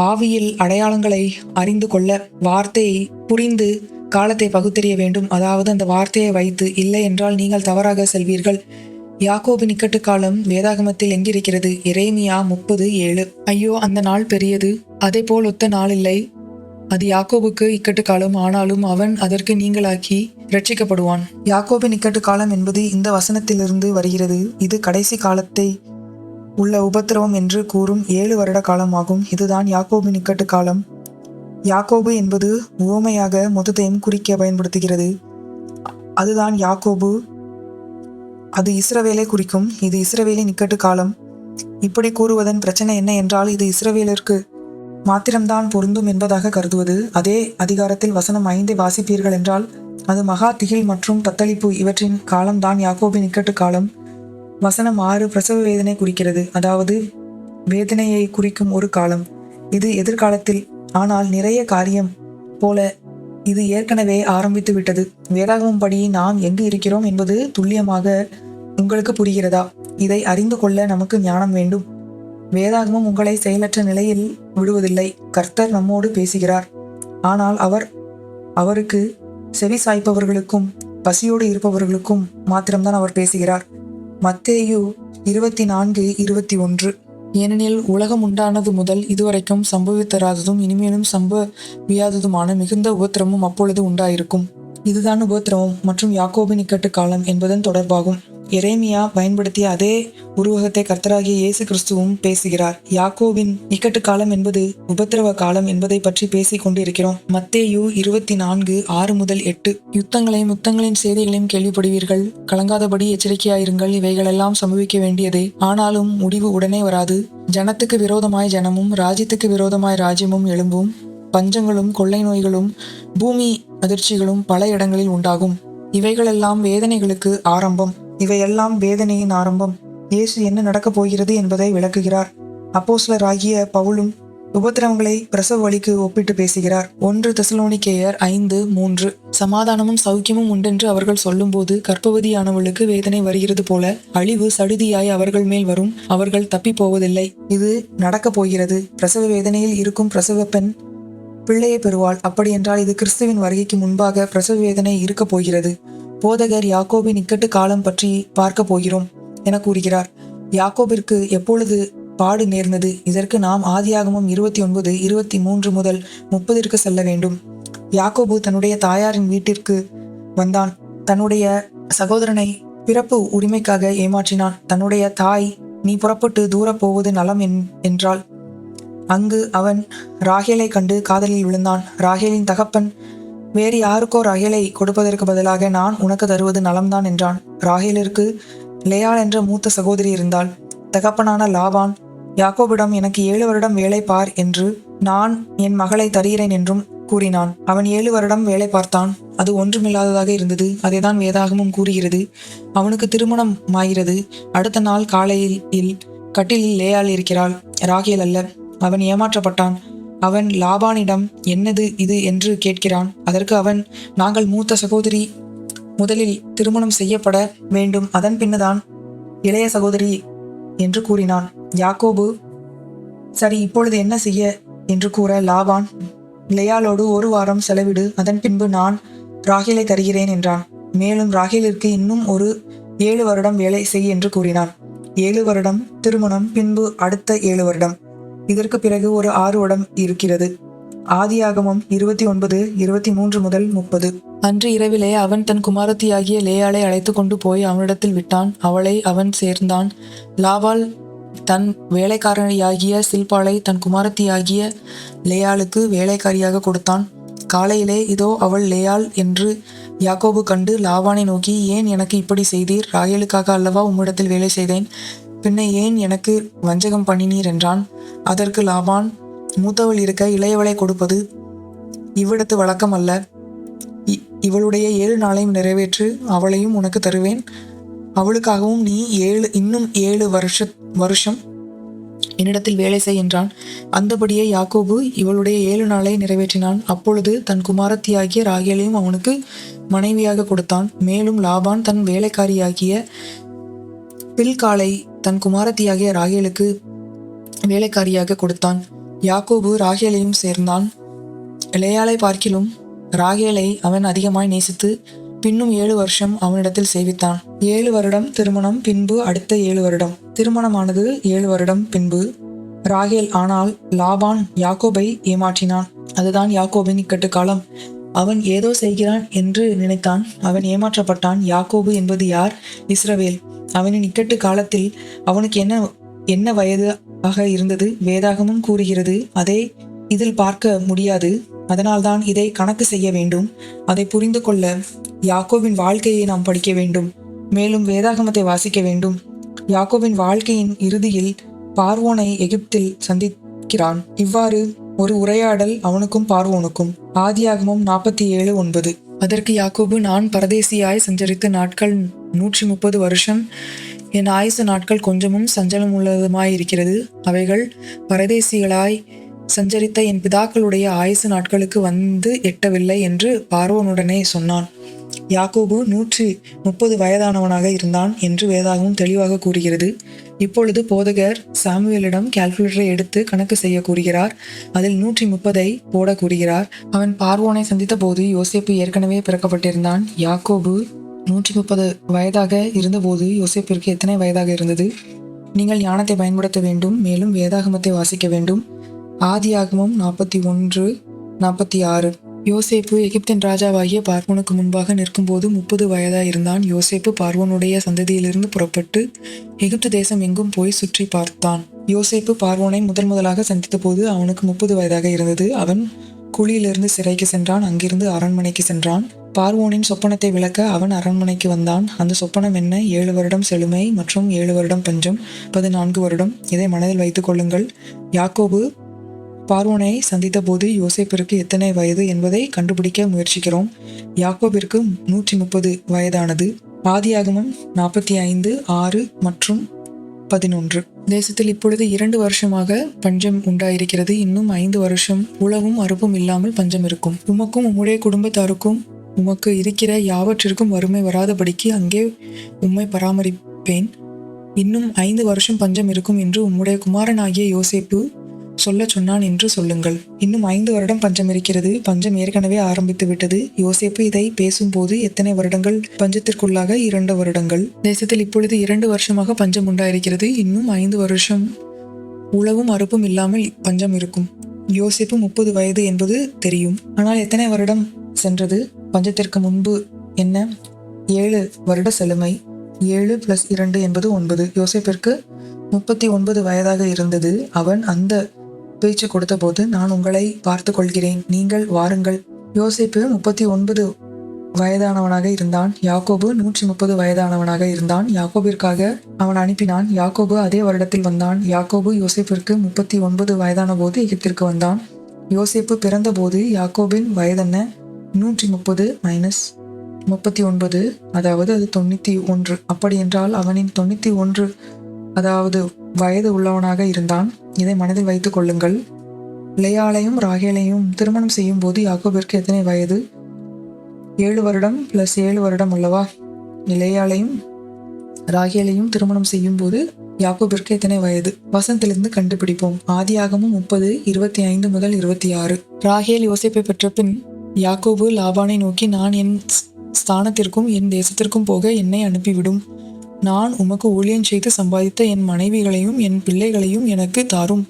ஆவியில் அடையாளங்களை அறிந்து கொள்ள, வார்த்தையை புரிந்து காலத்தை பகுத்தறிய வேண்டும். அதாவது அந்த வார்த்தையை வைத்து, இல்லை என்றால் நீங்கள் தவறாக செல்வீர்கள். யாக்கோபின் இக்கட்டு காலம் வேதாகமத்தில் எங்கிருக்கிறது? எரேமியா 30:7. ஐயோ, அந்த நாள் பெரியது, அதை போல் ஒத்த நாள் இல்லை. அது யாக்கோபுக்கு இக்கட்டு காலம், ஆனாலும் அவன் அதற்கு நீங்களாக்கி ரட்சிக்கப்படுவான். யாக்கோபின் இக்கட்டு காலம் என்பது இந்த வசனத்திலிருந்து வருகிறது. இது கடைசி காலத்தை உள்ள உபத்திரவம் என்று கூறும் 7 வருட காலமாகும். இதுதான் யாக்கோபின் இக்கட்டு காலம். யாக்கோபு என்பது உவமையாக மொத்தத்தையும் குறிக்க பயன்படுத்துகிறது. அதுதான் யாக்கோபு. அது இஸ்ரவேலை குறிக்கும். இது இஸ்ரவேலின் இக்கட்டு காலம். இப்படி கூறுவதன் பிரச்சனை என்ன என்றால், இது இஸ்ரவேலருக்கு மாத்திரம்தான் பொருந்தும் என்பதாக கருதுவது. அதே அதிகாரத்தில் வசனம் 5 வாசிப்பீர்கள் என்றால், அது மகா திகில் மற்றும் தத்தளிப்பு இவற்றின் காலம்தான் யாக்கோபின் இக்கட்டு காலம். வசனம் 6 பிரசவ வேதனை குறிக்கிறது. அதாவது வேதனையை குறிக்கும் ஒரு காலம். இது எதிர்காலத்தில், ஆனால் நிறைய காரியம் போல இது ஏற்கனவே ஆரம்பித்து விட்டது. வேதாகமம் படி நாம் எங்கு இருக்கிறோம் என்பது துல்லியமாக உங்களுக்கு புரிகிறதா? இதை அறிந்து கொள்ள நமக்கு ஞானம் வேண்டும். வேதாகமம் உங்களை செயலற்ற நிலையில் விடுவதில்லை. கர்த்தர் நம்மோடு பேசுகிறார். ஆனால் அவருக்கு செவி சாய்ப்பவர்களுக்கும் பசியோடு இருப்பவர்களுக்கும் மாத்திரம்தான் அவர் பேசுகிறார். மத்தேயு 24:21. ஏனெனில் உலகம் உண்டானது முதல் இதுவரைக்கும் சம்பவித்தராததும் இனிமேலும் சம்பவியாததுமான மிகுந்த உபத்திரமும் அப்பொழுது உண்டாயிருக்கும். இதுதான் உபத்திரவம் மற்றும் யாக்கோபின் இக்கட்டு காலம் என்பதன் தொடர்பாகும். எரேமியா பயன்படுத்திய அதே உருவகத்தை கர்த்தராகிய இயேசு கிறிஸ்துவும் பேசுகிறார். யாக்கோபின் இக்கட்டு காலம் என்பது உபத்திரவ காலம் என்பதை பற்றி பேசிக் கொண்டிருக்கிறோம். மத்தேயு 24:6-8. யுத்தங்களையும் யுத்தங்களின் செய்திகளையும் கேள்விப்படுவீர்கள். கலங்காதபடி எச்சரிக்கையாயிருங்கள். இவைகளெல்லாம் சம்பவிக்க வேண்டியதே, ஆனாலும் முடிவு உடனே வராது. ஜனத்துக்கு விரோதமாய் ஜனமும் ராஜ்யத்துக்கு விரோதமாய் ராஜ்யமும் எழும்பும். பஞ்சங்களும் கொள்ளை நோய்களும் பூமி அதிர்ச்சிகளும் பல இடங்களில் உண்டாகும். இவைகளெல்லாம் வேதனைகளுக்கு ஆரம்பம். இவையெல்லாம் வேதனையின் ஆரம்பம். இயேசு என்ன நடக்கப் போகிறது என்பதை விளக்குகிறார். அப்போஸ்தலராகிய பவுலும் உபத்திரவங்களை பிரசவ வலிக்கு ஒப்பிட்டு பேசுகிறார். 1 தெசலோனிக்கேயர் 5:3. சமாதானமும் சௌக்கியமும் உண்டென்று அவர்கள் சொல்லும்போது கர்ப்பவதியானவளுக்கு வேதனை வருகிறது போல அழிவு சடுதியாய் அவர்கள் மேல் வரும். அவர்கள் தப்பி போவதில்லை. இது நடக்கப் போகிறது. பிரசவ வேதனையில் இருக்கும் பிரசவ பெண் பிள்ளையை பெறுவாள். அப்படியென்றால் இது கிறிஸ்துவின் வருகைக்கு முன்பாக பிரசவ வேதனை இருக்கப் போகிறது. போதகர் யாக்கோபின் இக்கட்டு காலம் பற்றி பார்க்க போகிறோம் என கூறுகிறார். யாக்கோபிற்கு எப்பொழுது பாடு நேர்ந்தது? இதற்கு நாம் ஆதியாகமம் 29:23-30 செல்ல வேண்டும். யாக்கோபு தன்னுடைய தாயாரின் வீட்டிற்கு வந்தான். தன்னுடைய சகோதரனை பிறப்பு உரிமைக்காக ஏமாற்றினான். தன்னுடைய தாய், நீ புறப்பட்டு தூர போவது நலம் என்றாள். அங்கு அவன் ராகேலை கண்டு காதலில் விழுந்தான். ராகேலின் தகப்பன் வேறு யாருக்கோ ராகேலை கொடுப்பதற்கு பதிலாக நான் உனக்கு தருவது நலம்தான் என்றான். ராகேலிற்கு லேயாள் என்ற மூத்த சகோதரி இருந்தாள். தகப்பனான லாபான் யாக்கோபிடம், எனக்கு 7 வருடம் வேலை பார் என்று நான் என் மகளை தருகிறேன் என்றும் கூறினான். அவன் 7 வருடம் வேலை பார்த்தான். அது ஒன்றுமில்லாததாக இருந்தது. அதைதான் வேதாகமும் கூறுகிறது. அவனுக்கு திருமணம் ஆகிறது. அடுத்த நாள் காலையில் கட்டிலில் லேயாள் இருக்கிறாள், ராகேல் அல்ல. அவன் ஏமாற்றப்பட்டான். அவன் லாபானிடம் என்னது இது என்று கேட்கிறான். அதற்கு அவன், நாங்கள் மூத்த சகோதரி, முதலில் திருமணம் செய்யப்பட வேண்டும், அதன் பின்னுதான் இளைய சகோதரி என்று கூறினான். யாக்கோபு, சரி, இப்பொழுது என்ன செய்ய என்று கூற, லாபான், லேயாளோடு 1 வாரம் செலவிடு, அதன் பின்பு நான் ராகேலை தருகிறேன் என்றான். மேலும் ராகேலிற்கு இன்னும் ஒரு 7 வருடம் வேலை செய் என்று கூறினான். 7 வருடம் திருமணம், பின்பு அடுத்த 7 வருடம். இதற்கு பிறகு ஒரு 6 வருடம் இருக்கிறது. ஆதியாகமம் 29, 23 முதல் 30. அன்று இரவிலே அவன் தன் குமாரத்தியாகிய லேயாளை அழைத்து கொண்டு போய் அவனிடத்தில் விட்டான். அவளை அவன் சேர்ந்தான். லாபால் தன் வேலைக்காரனியாகிய சில்பாளை தன் குமாரத்தியாகிய லேயாளுக்கு வேலைக்காரியாக கொடுத்தான். காலையிலே இதோ அவள் லேயாள் என்று யாக்கோபு கண்டு லாபானை நோக்கி, ஏன் எனக்கு இப்படி செய்தீர்? ராகேலுக்காக அல்லவா உம்மிடத்தில் வேலை செய்தேன், பின்ன ஏன் எனக்கு வஞ்சகம் பண்ணினீர் என்றான். அதற்கு லாபான், மூத்தவள் இருக்க இளையவளை கொடுப்பது இவ்விடத்து வழக்கம் அல்ல. இவளுடைய 7 நாளையும் நிறைவேற்று, அவளையும் உனக்கு தருவேன். அவளுக்காகவும் நீ இன்னும் 7 வருஷம் என்னிடத்தில் வேலை செய் என்றான். அந்தபடியே யாக்கோபு இவளுடைய 7 நாளை நிறைவேற்றினான். அப்பொழுது தன் குமாரத்தியாகிய ராகேலையும் அவனுக்கு மனைவியாக கொடுத்தான். மேலும் லாபான் தன் வேலைக்காரியாகிய பில்காளை தன் குமாரத்தியாகிய ராகேலுக்கு வேலைக்காரியாக கொடுத்தான். யாக்கோபு ராகேலையும் சேர்ந்தான். லேயாளை பார்க்கிலும் ராகேலை அவன் அதிகமாய் நேசித்து பின்னும் 7 வருஷம் அவனிடத்தில் சேவித்தான். 7 வருடம் திருமணம், பின்பு அடுத்த 7 வருடம். திருமணமானது 7 வருடம் பின்பு ராகேல். ஆனால் லாபான் யாக்கோபை ஏமாற்றினான். அதுதான் யாக்கோபின் இக்கட்டு காலம். அவன் ஏதோ செய்கிறான் என்று நினைத்தான். அவன் ஏமாற்றப்பட்டான். யாக்கோபு என்பது யார்? இஸ்ரவேல். அவனின் இக்கட்டு காலத்தில் அவனுக்கு என்ன வயது ஆக இருந்தது? வேதாகமும் கூறுகிறது. அதை இதில் பார்க்க முடியாது. அதனால்தான் இதை கணக்கு செய்ய வேண்டும். அதை புரிந்து கொள்ள யாக்கோபின் வாழ்க்கையை நாம் படிக்க வேண்டும். மேலும் வேதாகமத்தை வாசிக்க வேண்டும். யாக்கோபின் வாழ்க்கையின் இறுதியில் பார்வோனை எகிப்தில் சந்திக்கிறான். இவ்வாறு ஒரு உரையாடல் அவனுக்கும் பார்வோனுக்கும். ஆதியாகமம் 47:9. அதற்கு யாக்கோபு, நான் பரதேசியாய் சஞ்சரித்த நாட்கள் 130 வருஷம். என் ஆயுசு நாட்கள் கொஞ்சமும் சஞ்சலம் உள்ளதுமாயிருக்கிறது. அவைகள் பரதேசிகளாய் சஞ்சரித்த என் பிதாக்களுடைய ஆயுசு நாட்களுக்கு வந்து எட்டவில்லை என்று பார்வோனுடனே சொன்னான். யாக்கோபு 130 வயதானவனாக இருந்தான் என்று வேதாகமும் தெளிவாக கூறுகிறது. இப்பொழுது போதகர் சாமுவேலிடம் கால்குலேட்டரை எடுத்து கணக்கு செய்ய கூறுகிறார். அதில் 130ஐ போட கூறுகிறார். அவன் பார்வோனை சந்தித்த போது யோசேப்பு ஏற்கனவே பிறக்கப்பட்டிருந்தான். யாக்கோபு 130 வயதாக இருந்தபோது யோசேப்பிற்கு எத்தனை வயதாக இருந்தது? நீங்கள் ஞானத்தை பயன்படுத்த வேண்டும். மேலும் வேதாகமத்தை வாசிக்க வேண்டும். ஆதியாகமம் 41:46. யோசேப்பு எகிப்தின் ராஜாவாகிய பார்வோனுக்கு முன்பாக நிற்கும்போது 30 வயதாயிருந்தான். யோசேப்பு பார்வோனுடைய சந்ததியிலிருந்து புறப்பட்டு எகிப்து தேசம் எங்கும் போய் சுற்றி பார்த்தான். யோசேப்பு பார்வோனை முதலாக சந்தித்த போது அவனுக்கு 30 வயதாக இருந்தது. அவன் குழியிலிருந்து சிறைக்கு சென்றான். அங்கிருந்து அரண்மனைக்கு சென்றான். பார்வோனின் சொப்பனத்தை விளக்க அவன் அரண்மனைக்கு வந்தான். அந்த சொப்பனம் என்ன? 7 வருடம் செழுமை மற்றும் 7 வருடம் பஞ்சம், 14 வருடம். இதை மனதில் வைத்துக் கொள்ளுங்கள். யாக்கோபு பார்வோனை சந்தித்த போது யோசேப்பிற்கு எத்தனை வயது என்பதை கண்டுபிடிக்க முயற்சிக்கிறோம். யாக்கோபிற்கு 130 வயதானது. ஆதியாகமம் 45:6 மற்றும் 11. தேசத்தில் இப்பொழுது 2 வருஷமாக பஞ்சம் உண்டாயிருக்கிறது. இன்னும் 5 வருஷம் உழவும் அறுப்பும் இல்லாமல் பஞ்சம் இருக்கும். உமக்கும் உம்முடைய குடும்பத்தாருக்கும் உமக்கு இருக்கிற யாவற்றிற்கும் வறுமை வராதபடிக்கு அங்கே உம்மை பராமரிப்பேன். இன்னும் 5 வருஷம் பஞ்சம் இருக்கும் என்று உம்முடைய குமாரனாகிய யோசேப்பு சொல்ல சொன்னான் என்று சொல்லுங்கள். இன்னும் 5 வருடம் பஞ்சம் இருக்கிறது. பஞ்சம் ஏற்கனவே ஆரம்பித்து விட்டது. யோசேப்பு இதை பேசும்போது எத்தனை வருடங்கள் பஞ்சத்திற்குள்ளாக? 2 வருடங்கள். தேசத்தில் இப்பொழுது 2 வருஷமாக பஞ்சம் உண்டாயிருக்கிறது. இன்னும் 5 வருஷம் உழவும் அறுப்பும் இல்லாமல் பஞ்சம் இருக்கும். யோசேப்பு 30 வயது என்பது தெரியும். ஆனால் எத்தனை வருடம் சென்றது? பஞ்சத்திற்கு முன்பு என்ன? 7 வருட செழுமை. 7 + 2 என்பது 9. யோசேப்பிற்கு 39 வயதாக இருந்தது. அவன் அந்த பேச்சு கொடுத்தபோது, நான் உங்களை பார்த்து கொள்கிறேன், நீங்கள் வாருங்கள். யோசேப்பு 39 வயதானவனாக இருந்தான். யாக்கோபு 130 வயதானவனாக இருந்தான். யாக்கோபிற்காக அவன் அனுப்பினான். யாக்கோபு அதே வருடத்தில் வந்தான். யாக்கோபு யோசேப்பிற்கு 39 வயதான போது எகிப்திற்கு வந்தான். யோசேப்பு பிறந்த போது யாக்கோபின் வயதென்ன? 130 - 39, அதாவது அது 91. அப்படி என்றால் அவனின் 91, அதாவது வயது உள்ளவனாக இருந்தான். இதை மனதில் வைத்துக் கொள்ளுங்கள். லேயாளையும் ராகேலையும் திருமணம் செய்யும் போது யாக்கோபிற்கு எத்தனை வயது? 7 வருடம் + 7 வருடம் அல்லவா? லேயாளையும் ராகேலையும் திருமணம் செய்யும் போது யாக்கோபிற்கு எத்தனை வயது? வசனத்திலிருந்து கண்டுபிடிப்போம். ஆதியாகமம் 30, 25 முதல் 26. ராகேல் யோசேப்பை பெற்ற பின் யாக்கோபு லாபானை நோக்கி, நான் என் ஸ்தானத்திற்கும் என் தேசத்திற்கும் போக என்னை அனுப்பிவிடும். நான் உமக்கு ஊழியம் செய்து சம்பாதித்த என் மனைவிகளையும் என் பிள்ளைகளையும் எனக்கு தாரும்.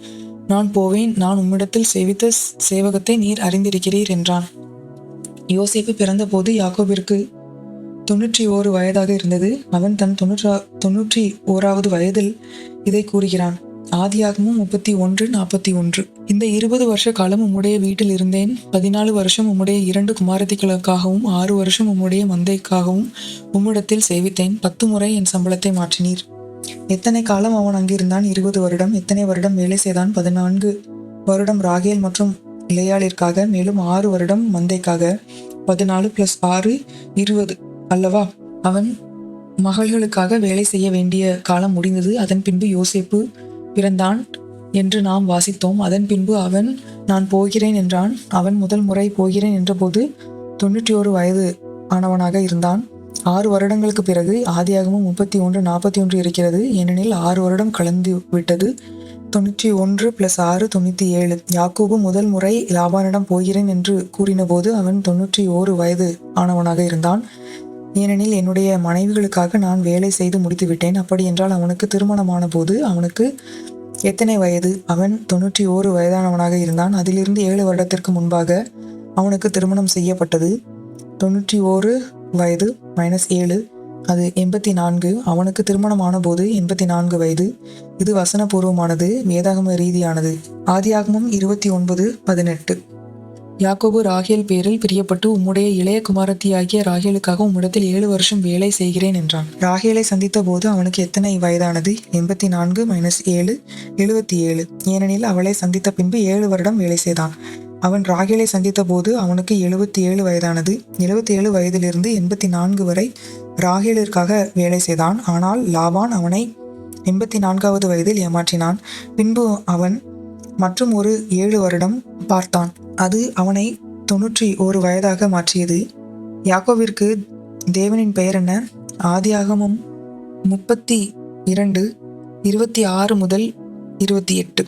நான் போவேன். நான் உம்மிடத்தில் சேவித்த சேவகத்தை நீர் அறிந்திருக்கிறீர் என்றான். யோசேப்பு பிறந்த போது யாக்கோபிற்கு 91 வயதாக இருந்தது. அவன் தன் 91வது வயதில் இதை கூறுகிறான். ஆதியாகமும் 31:41. இந்த 20 வருஷ காலம் உம்முடைய வீட்டில் இருந்தேன். 14 வருஷம் உம்முடைய 2 குமாரத்திகளுக்காகவும் 6 வருஷம் உம்முடைய மந்தைக்காகவும் உம்மிடத்தில் சேவித்தேன். 10 முறை என் சம்பளத்தை மாற்றினீர். எத்தனை காலம் அவன் அங்கிருந்தான்? 20 வருடம். எத்தனை வருடம் வேலை செய்தான்? 14 வருடம் ராகேல் மற்றும் லேயாளிற்காக, மேலும் 6 வருடம் மந்தைக்காக. 14 + 6 20 அல்லவா? அவன் மகள்களுக்காக வேலை செய்ய வேண்டிய காலம் முடிந்தது. அதன் பின்பு யோசேப்பு பிறந்தான் என்று நாம் வாசித்தோம். அதன் பின்பு அவன், நான் போகிறேன் என்றான். அவன் முதல் முறை போகிறேன் என்றபோது 91 வயது ஆனவனாக இருந்தான். 6 வருடங்களுக்கு பிறகு ஆதியாகமும் 31:41 இருக்கிறது. ஏனெனில் 6 வருடம் கலந்து விட்டது. 91 + 6 97. யாக்கோபு முதல் முறை லாபானிடம் போகிறேன் என்று கூறின போது அவன் 91 வயது ஆனவனாக இருந்தான். ஏனெனில் என்னுடைய மனைவிகளுக்காக நான் வேலை செய்து முடித்து விட்டேன். அப்படி என்றால் அவனுக்கு திருமணமான போது அவனுக்கு எத்தனை வயது? அவன் 91 வயதானவனாக இருந்தான். அதிலிருந்து 7 வருடத்திற்கு முன்பாக அவனுக்கு திருமணம் செய்யப்பட்டது. 91 வயது -7, அது 84. அவனுக்கு திருமணமான போது 84 வயது. இது வசனபூர்வமானது, வேதாகம ரீதியானது. ஆதியாகமம் 29:18. யாக்கோபு ராகேல் பேரில் பிரியப்பட்டு உம்முடைய இளைய குமாரத்தியாகிய ராகேலுக்காக உம்மிடத்தில் 7 வருஷம் வேலை செய்கிறேன் என்றான். ராகேலை சந்தித்த போது அவனுக்கு எத்தனை வயதானது? 84 - 7 77. ஏனெனில் அவளை சந்தித்த பின்பு 7 வருடம் வேலை செய்தான். அவன் ராகேலை சந்தித்த போது அவனுக்கு 77 வயதானது. 77 வயதிலிருந்து 84 வரை ராகேலிற்காக வேலை செய்தான். ஆனால் லாபான் அவனை 84வது வயதில் ஏமாற்றினான். பின்பு அவன் மற்றும் ஒரு 7 வருடம் பார்த்தான். அது அவனை 91 வயதாக மாற்றியது. யாக்கோபிற்கு தேவனின் பெயர் என்ன? ஆதியாகமம் 32 26 முதல் 28.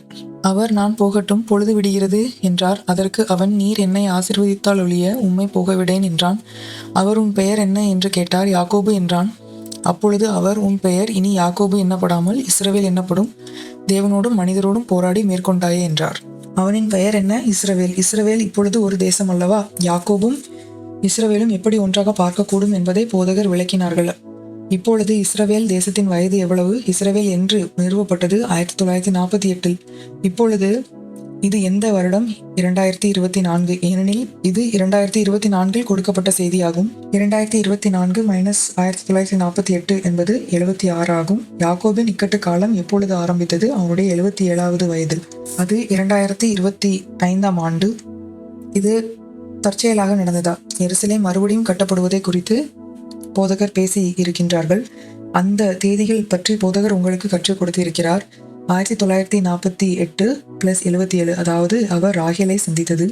அவர், நான் போகட்டும், பொழுது விடுகிறது என்றார். அதற்கு அவன், நீர் என்னை ஆசீர்வதித்தால் ஒழிய உம்மை போகவிடேன் என்றான். அவர், உன் பெயர் என்ன என்று கேட்டார். யாக்கோபு என்றான். அப்பொழுது அவர், உன் பெயர் இனி யாக்கோபு எண்ணப்படாமல் இஸ்ரவேல் எண்ணப்படும். தேவனோடும் மனிதரோடும் போராடி மேற்கொண்டாயே என்றார். அவனின் பெயர் என்ன? இஸ்ரவேல். இஸ்ரவேல் இப்பொழுது ஒரு தேசம் அல்லவா? யாக்கோபும் இஸ்ரவேலும் எப்படி ஒன்றாக பார்க்கக்கூடும் என்பதை போதகர் விளக்கினார்கள். இப்பொழுது இஸ்ரவேல் தேசத்தின் வயது எவ்வளவு? இஸ்ரவேல் என்று நிறுவப்பட்டது 1948. இப்பொழுது இது எந்த வருடம்? 2024. ஏனெனில் இது 2024 கொடுக்கப்பட்ட செய்தியாகும். 2024 - 1948 என்பது 76 ஆகும். யாக்கோபின் இக்கட்டு காலம் எப்பொழுது ஆரம்பித்தது? அவனுடைய 77வது வயதில். அது 2025ஆம் ஆண்டு. இது தற்செயலாக நடந்ததா? எருசலேம் மறுபடியும் கட்டப்படுவதை குறித்து போதகர் பேசி இருக்கின்றார்கள். அந்த தேதிகள் பற்றி போதகர் உங்களுக்கு கற்றுக் கொடுத்திருக்கிறார். 1948 + 77, அதாவது அவர் ராகேலை சந்தித்தது.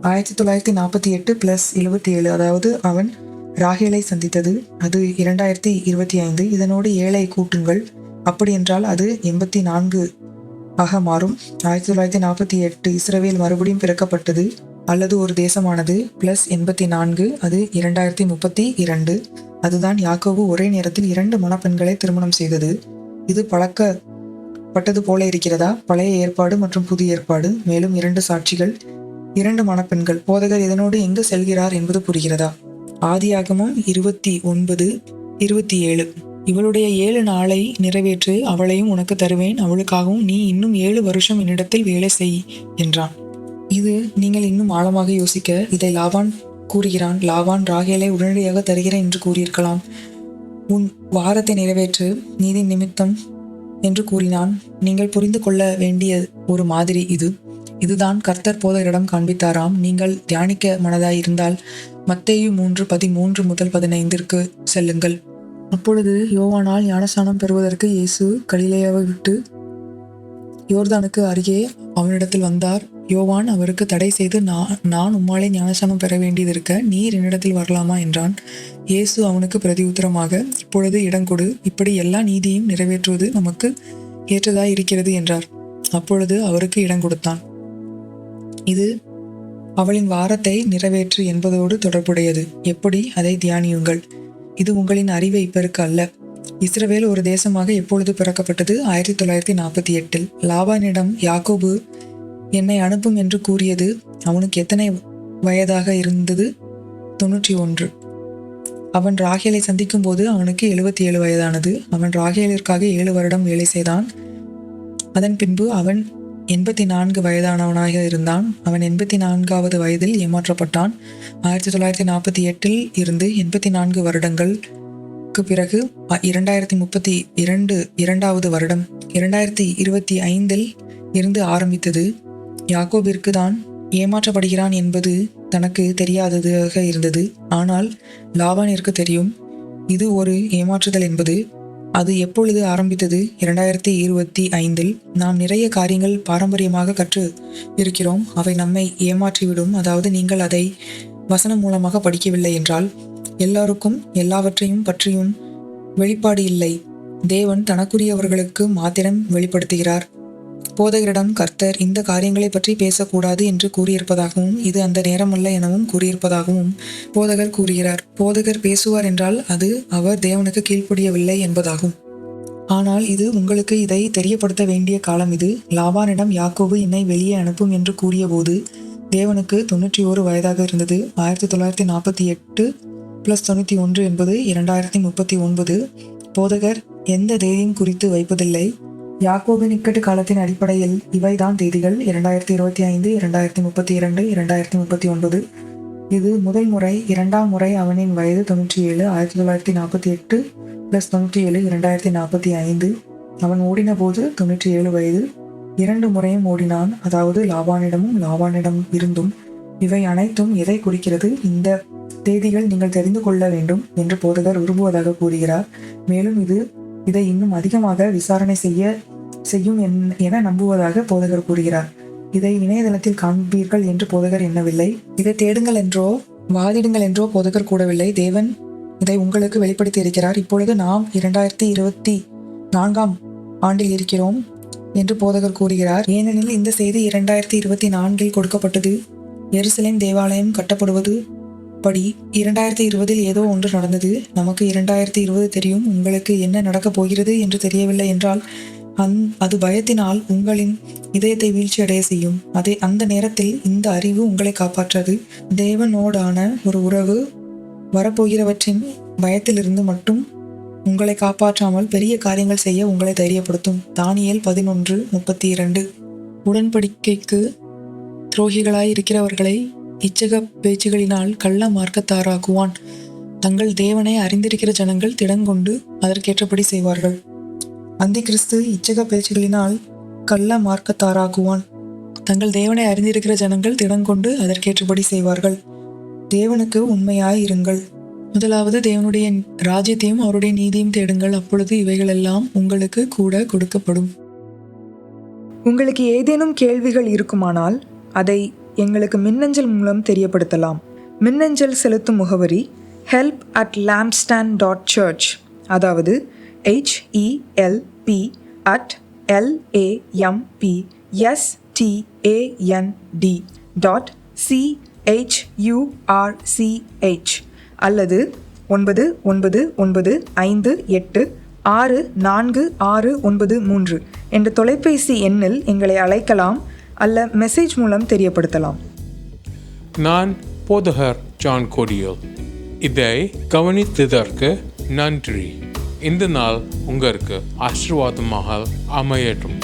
1948 + 77, அதாவது அவன் ராகேலை சந்தித்தது. அது 2025. இதனோடு 7ஐ கூட்டுங்கள். அப்படி என்றால் அது 84 ஆக மாறும். 1948 இஸ்ரவேல் மறுபடியும் பிறக்கப்பட்டது அல்லது ஒரு தேசமானது +84, அது 2032. அதுதான் யாக்கோபு ஒரே நேரத்தில் 2 மணப்பெண்களை திருமணம் செய்தது. இது கூறப்பட்டது போல இருக்கிறதா? பழைய ஏற்பாடு மற்றும் புதிய ஏற்பாடு, மேலும் 2 சாட்சிகள், 2 மணப்பெண்கள். போதகர் இதனோடு எங்கு செல்கிறார் என்பது புரிகிறதா? ஆதியாகமம் 29:27. இவளுடைய 7 நாளை நிறைவேற்று, அவளையும் உனக்கு தருவேன், அவளுக்காகவும் நீ இன்னும் 7 வருஷம் என்னிடத்தில் வேலை செய் என்றான். இது நீங்கள் இன்னும் ஆழமாக யோசிக்க இதை லாபான் கூறுகிறான். லாபான் ராகேலை உடனடியாக தருகிறேன் என்று கூறியிருக்கலாம். உன் வாரத்தை நிறைவேற்று, நீதி நிமித்தம் என்று கூறினான். நீங்கள் புரிந்து கொள்ள வேண்டிய ஒரு மாதிரி இதுதான் கர்த்தர் போதகரிடம் காண்பித்தாராம். நீங்கள் தியானிக்க மனதாயிருந்தால் மத்தேயு 3:13-15 செல்லுங்கள். அப்பொழுது யோவானால் ஞானஸ்நானம் பெறுவதற்கு இயேசு கலிலேயாவை விட்டு யோர்தானுக்கு அருகே அவனிடத்தில் வந்தார். யோவான் அவருக்கு தடை செய்து, நான் உம்மாலே ஞானஸ்நானம் பெற வேண்டியதிருக்க நீர் என்னிடத்தில் வரலாமா என்றான். இயேசு அவனுக்கு பிரதியுத்தரமாக, இப்பொழுது இடங்கொடு, இப்படி எல்லா நீதியும் நிறைவேற்றுவது நமக்கு ஏற்றதாய் இருக்கிறது என்றார். அப்பொழுது அவருக்கு இடம் கொடுத்தான். இது அவளின் வாரத்தை நிறைவேற்று என்பதோடு தொடர்புடையது. எப்படி? அதை தியானியுங்கள். இது உங்களின் அறிவை இப்பருக்கு அல்ல. இஸ்ரவேல் ஒரு தேசமாக எப்பொழுது பிறக்கப்பட்டது? 1948. லாபானிடம் யாக்கோபு என்னை அனுப்பும் என்று கூறியது அவனுக்கு எத்தனை வயதாக இருந்தது? 91. அவன் ராகேலை சந்திக்கும் போது அவனுக்கு 77 வயதானது. அவன் ராகேலிற்காக 7 வருடம் வேலை செய்தான். அதன் பின்பு அவன் 84 வயதானவனாக இருந்தான். அவன் 84வது வயதில் ஏமாற்றப்பட்டான். 1948 இருந்து 84 வருடங்களுக்கு பிறகு 2032 2வது வருடம் 2025 இருந்து ஆரம்பித்தது. யாக்கோபிற்கு தான் ஏமாற்றப்படுகிறான் என்பது தனக்கு தெரியாததாக இருந்தது. ஆனால் லாபானிற்கு தெரியும் இது ஒரு ஏமாற்றுதல் என்பது. அது எப்பொழுது ஆரம்பித்தது? 2025. நாம் நிறைய காரியங்கள் பாரம்பரியமாக கற்று இருக்கிறோம். அவை நம்மை ஏமாற்றிவிடும். அதாவது நீங்கள் அதை வசனம் மூலமாக படிக்கவில்லை என்றால் எல்லாருக்கும் எல்லாவற்றையும் பற்றியும் வெளிப்பாடு இல்லை. தேவன் தனக்குரியவர்களுக்கு மாத்திரம் வெளிப்படுத்துகிறார். போதகரிடம் கர்த்தர் இந்த காரியங்களை பற்றி பேசக்கூடாது என்று கூறியிருப்பதாகவும் இது அந்த நேரமல்ல எனவும் கூறியிருப்பதாகவும் போதகர் கூறுகிறார். போதகர் பேசுவார் என்றால் அது அவர் தேவனுக்கு கீழ்ப்படியவில்லை என்பதாகும். ஆனால் இது உங்களுக்கு இதை தெரியப்படுத்த வேண்டிய காலம் இது. லாபானிடம் யாக்கோபு என்னை வெளியே அனுப்பும் என்று கூறிய போது தேவனுக்கு 91 வயதாக இருந்தது. 1948 + 91 என்பது 2039. போதகர் எந்த தேதியும் குறித்து வைப்பதில்லை. யாக்கோபின் இக்கட்டு காலத்தின் அடிப்படையில் இவைதான் தேதிகள்: 2025, 2032, 2039. இது முதல் முறை. 2ஆம் முறை அவனின் வயது 97. 1948 + 97 2045. அவன் ஓடின போது 97 வயது. 2 முறையும் ஓடினான், அதாவது லாபானிடமும் லாபானிடம் இருந்தும். இவை அனைத்தும் எதை குறிக்கிறது? இந்த தேதிகள் நீங்கள் தெரிந்து கொள்ள வேண்டும் என்று போதகர் விரும்புவதாக கூறுகிறார். மேலும் இதை இன்னும் அதிகமாக விசாரணை செய்யும் என நம்புவதாக போதகர் கூறுகிறார். இதை இணையதளத்தில் காண்பீர்கள் என்று போதகர் எண்ணவில்லை. இதை தேடுங்கள் என்றோ வாதிடுங்கள் என்றோ போதகர் கூடவில்லை. தேவன் இதை உங்களுக்கு வெளிப்படுத்தி இருக்கிறார். இப்பொழுது நாம் 2024ஆம் ஆண்டில் இருக்கிறோம் என்று போதகர் கூறுகிறார். ஏனெனில் இந்த செய்தி 2024 கொடுக்கப்பட்டது. எருசலேம் தேவாலயம் கட்டப்படுவது படி 2020 ஏதோ ஒன்று நடந்தது. நமக்கு 2020 தெரியும். உங்களுக்கு என்ன நடக்கப் போகிறது என்று தெரியவில்லை என்றால் அது பயத்தினால் உங்களின் இதயத்தை வீழ்ச்சி அடைய செய்யும். அந்த நேரத்தில் இந்த அறிவு உங்களை காப்பாற்றாது. தேவனோடான ஒரு உறவு வரப்போகிறவற்றின் பயத்திலிருந்து மட்டும் உங்களை காப்பாற்றாமல் பெரிய காரியங்கள் செய்ய உங்களை தைரியப்படுத்தும். தானியேல் 11:32. உடன்படிக்கைக்கு துரோகிகளாய் இருக்கிறவர்களை இச்சக பேச்சுகளினால் கள்ள மார்க்கத்தாராக்குவான். தங்கள் தேவனை அறிந்திருக்கிற ஜனங்கள் திடங்கொண்டு அதற்கேற்றபடி செய்வார்கள். அந்தி கிறிஸ்து இச்சக பேச்சுகளினால் கள்ள மார்க்கத்தாராக்குவான். தங்கள் தேவனை அறிந்திருக்கிற ஜனங்கள் திடங்கொண்டு அதற்கேற்றபடி செய்வார்கள். தேவனுக்கு உண்மையாய் இருங்கள். முதலாவது தேவனுடைய ராஜ்யத்தையும் அவருடைய நீதியும் தேடுங்கள். அப்பொழுது இவைகளெல்லாம் உங்களுக்கு கூட கொடுக்கப்படும். உங்களுக்கு ஏதேனும் கேள்விகள் இருக்குமானால் அதை எங்களுக்கு மின்னஞ்சல் மூலம் தெரியப்படுத்தலாம். மின்னஞ்சல் செலுத்தும் முகவரி help@lampstand.church, அதாவது HELP@lampstand.church அல்லது 999588 649693 என்ற தொலைபேசி எண்ணில் எங்களை அழைக்கலாம் அல்ல மெசேஜ் மூலம் தெரியப்படுத்தலாம். நான் போதகர் ஜான் கோடியல். இதை கவனித்ததற்கு நன்றி. இந்த நாள் உங்களுக்கு ஆசீர்வாதமாக அமையட்டும்.